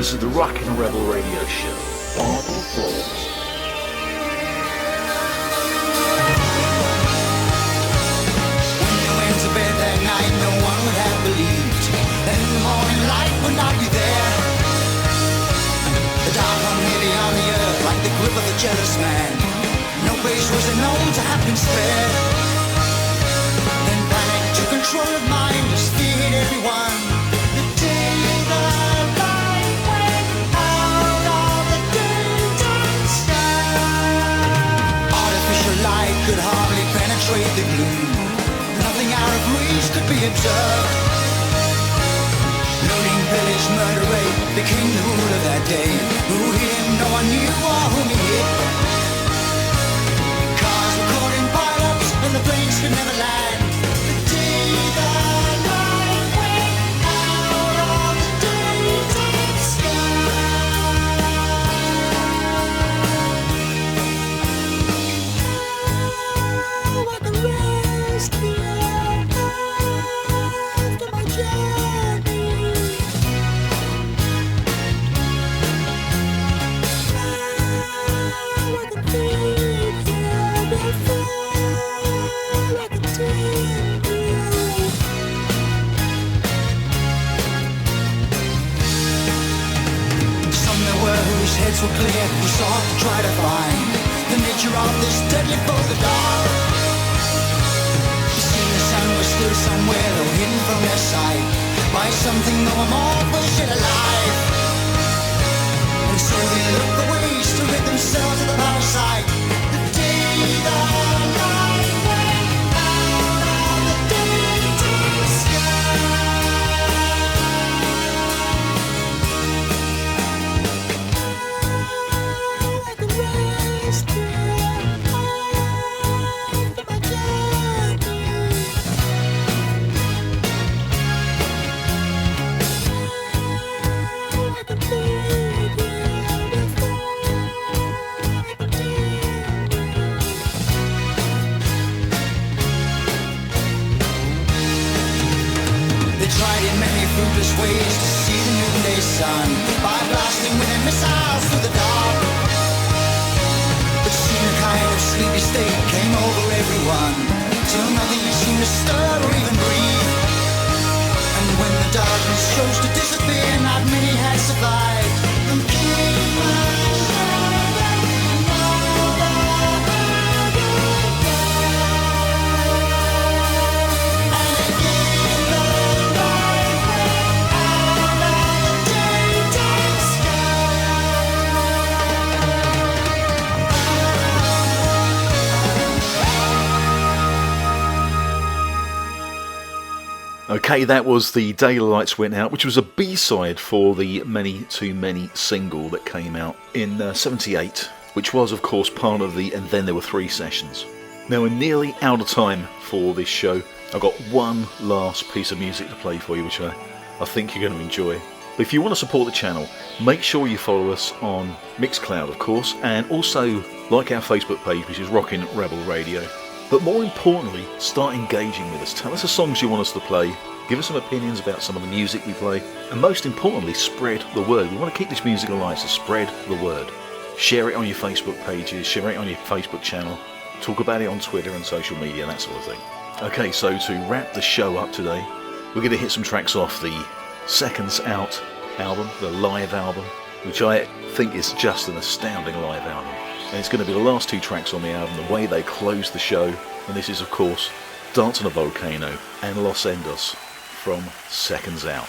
This is the Rockin' Rebel Radio Show. Barbara Falls. When you went to bed that night, no one would have believed that in the morning light would not be there. The dark hung heavy on the earth like the grip of a jealous man. No grace was known to have been spared. Then panic took control of mine, was fear hit everyone. The day the light went out of the daytime sky. Artificial light could hardly penetrate the gloom. Nothing out of reach could be observed. Looting, pillage, murder, rape became the rule of that day. Who hit him, no one knew, or whom he hit. Cars were caught in pileups, and the planes could never land. The day the light went out of the daytime sky. I can rest here after my journey. I can feel you before I can take you. Some there were whose heads were clear, who sought to try to find the nature of this deadly foe, the dark. You see, the sun was still somewhere, though hidden from their sight by something no more was yet alive. And so they looked for ways to rid themselves of the parasite. The day the light went out of the daytime sky. I can rest here after my journey. I can leave you before I can take you. They tried in many fruitless ways to see the noonday sun by blasting with their missiles through the dark. But soon a kind of sleepy state came over everyone, till nothing seemed to stir or even breathe. And when the darkness chose to disappear, not many had survived. And came a shadow that never and again the light went out of the daytime Okay, that was The Day the Lights Went Out, which was a B-side for the Many Too Many single that came out in 78, which was, of course, part of the And Then There Were Three sessions. Now, we're nearly out of time for this show. I've got one last piece of music to play for you, which I think you're going to enjoy. But if you want to support the channel, make sure you follow us on Mixcloud, of course, and also like our Facebook page, which is Rockin' Rebel Radio. But more importantly, start engaging with us. Tell us the songs you want us to play. Give us some opinions about some of the music we play. And most importantly, spread the word. We want to keep this music alive, so spread the word. Share it on your Facebook pages, share it on your Facebook channel. Talk about it on Twitter and social media, that sort of thing. Okay, so to wrap the show up today, we're going to hit some tracks off the Seconds Out album, the live album, which I think is just an astounding live album. And it's going to be the last two tracks on the album, the way they close the show. And this is, of course, Dance on a Volcano and Los Endos from Seconds Out.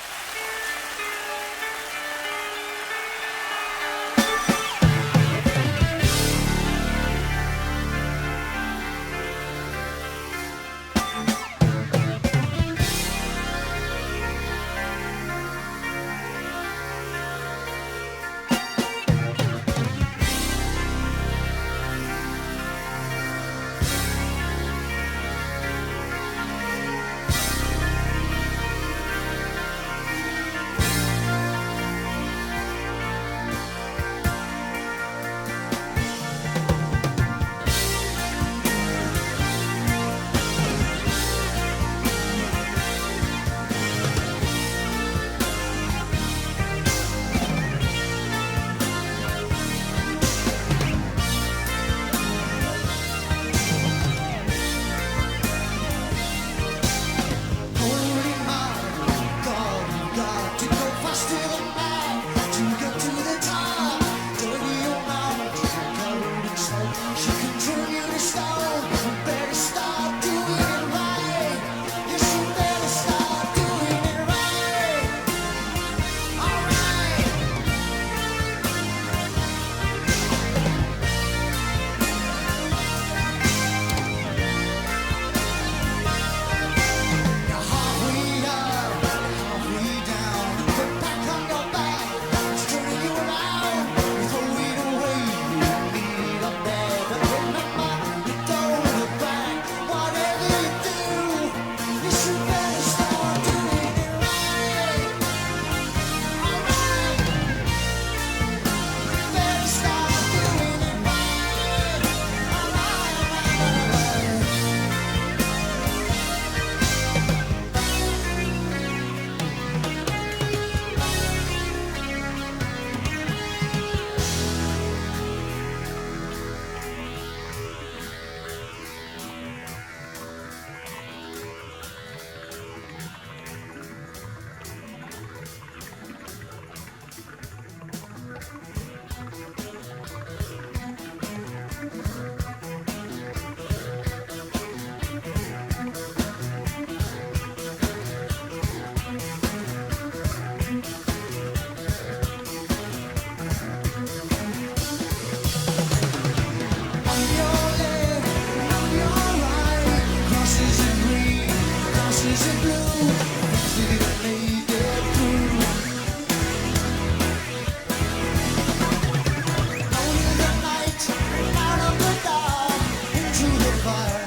fire,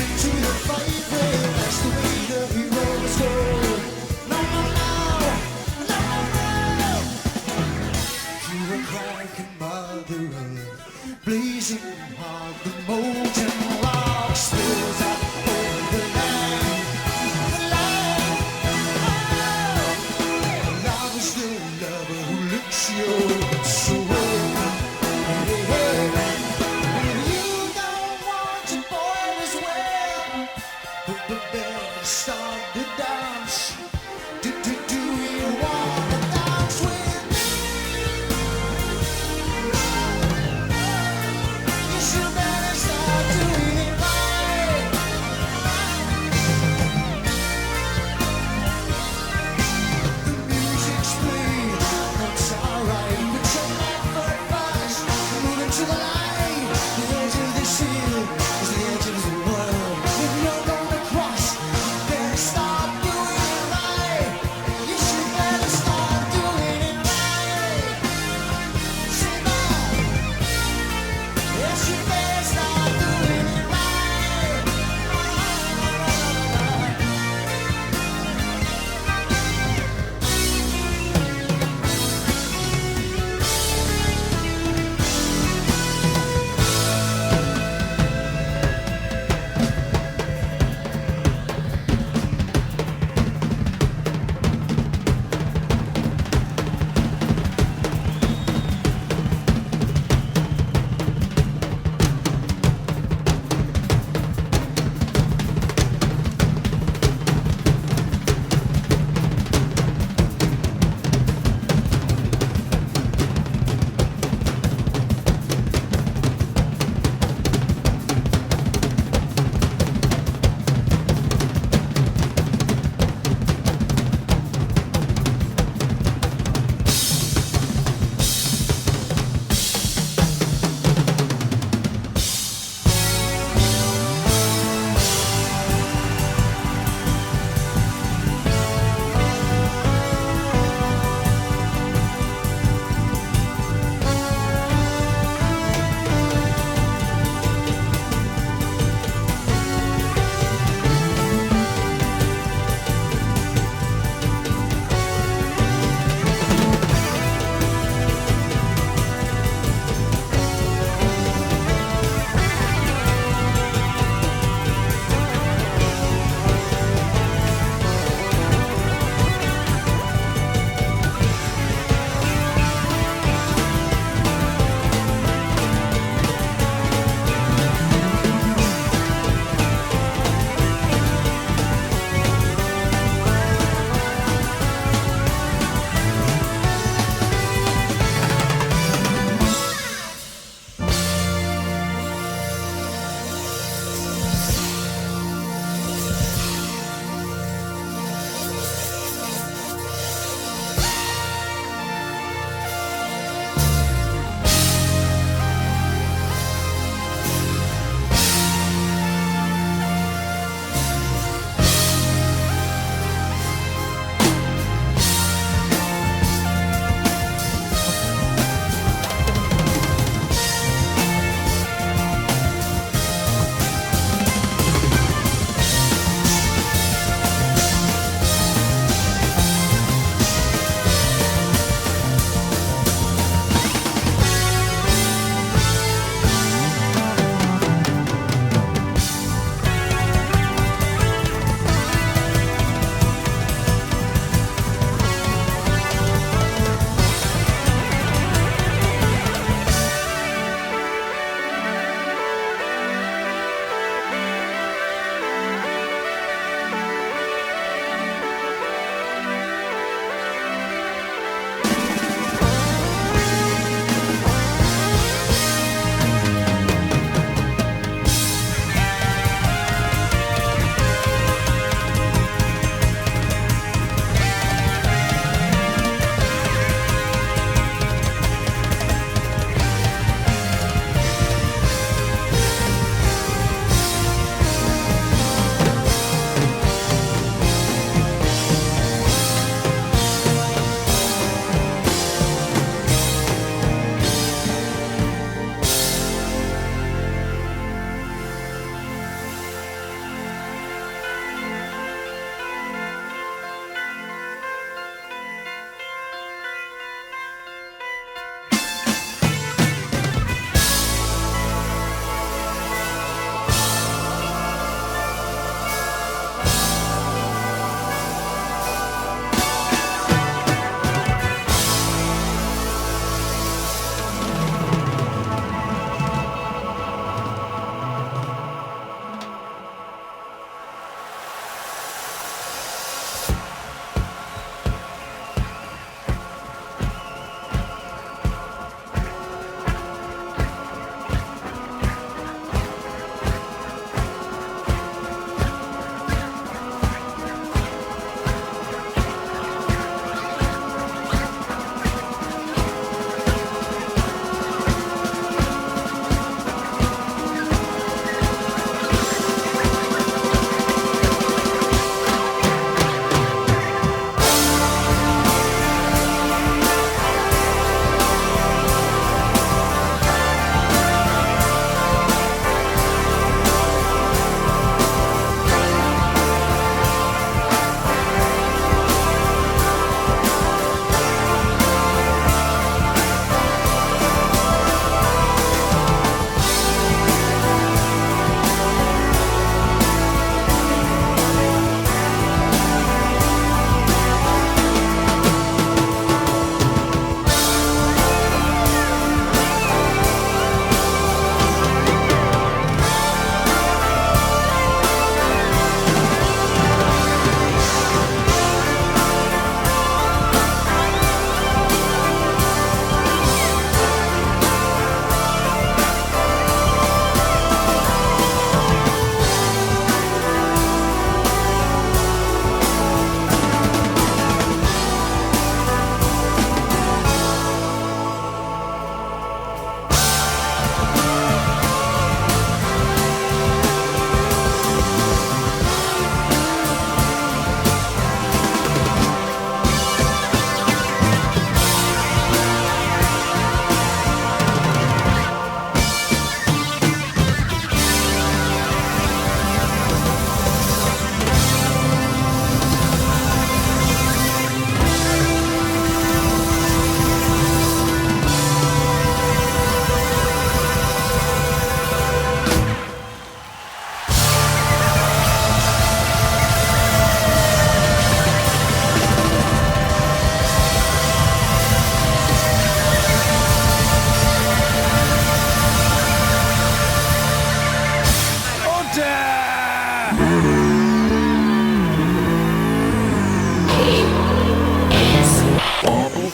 into the fight. Well, that's the way the heroes go. No, no, no, no, no. Through a crack in Mother Earth, blazing hot, the molten rock spills out over the land. The land. Oh, love is the lover who licks your soul. Hey, hey. You don't want to boil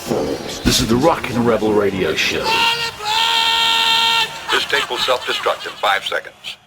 This is the Rockin' Rebel Radio Show. This tape will self-destruct in 5 seconds.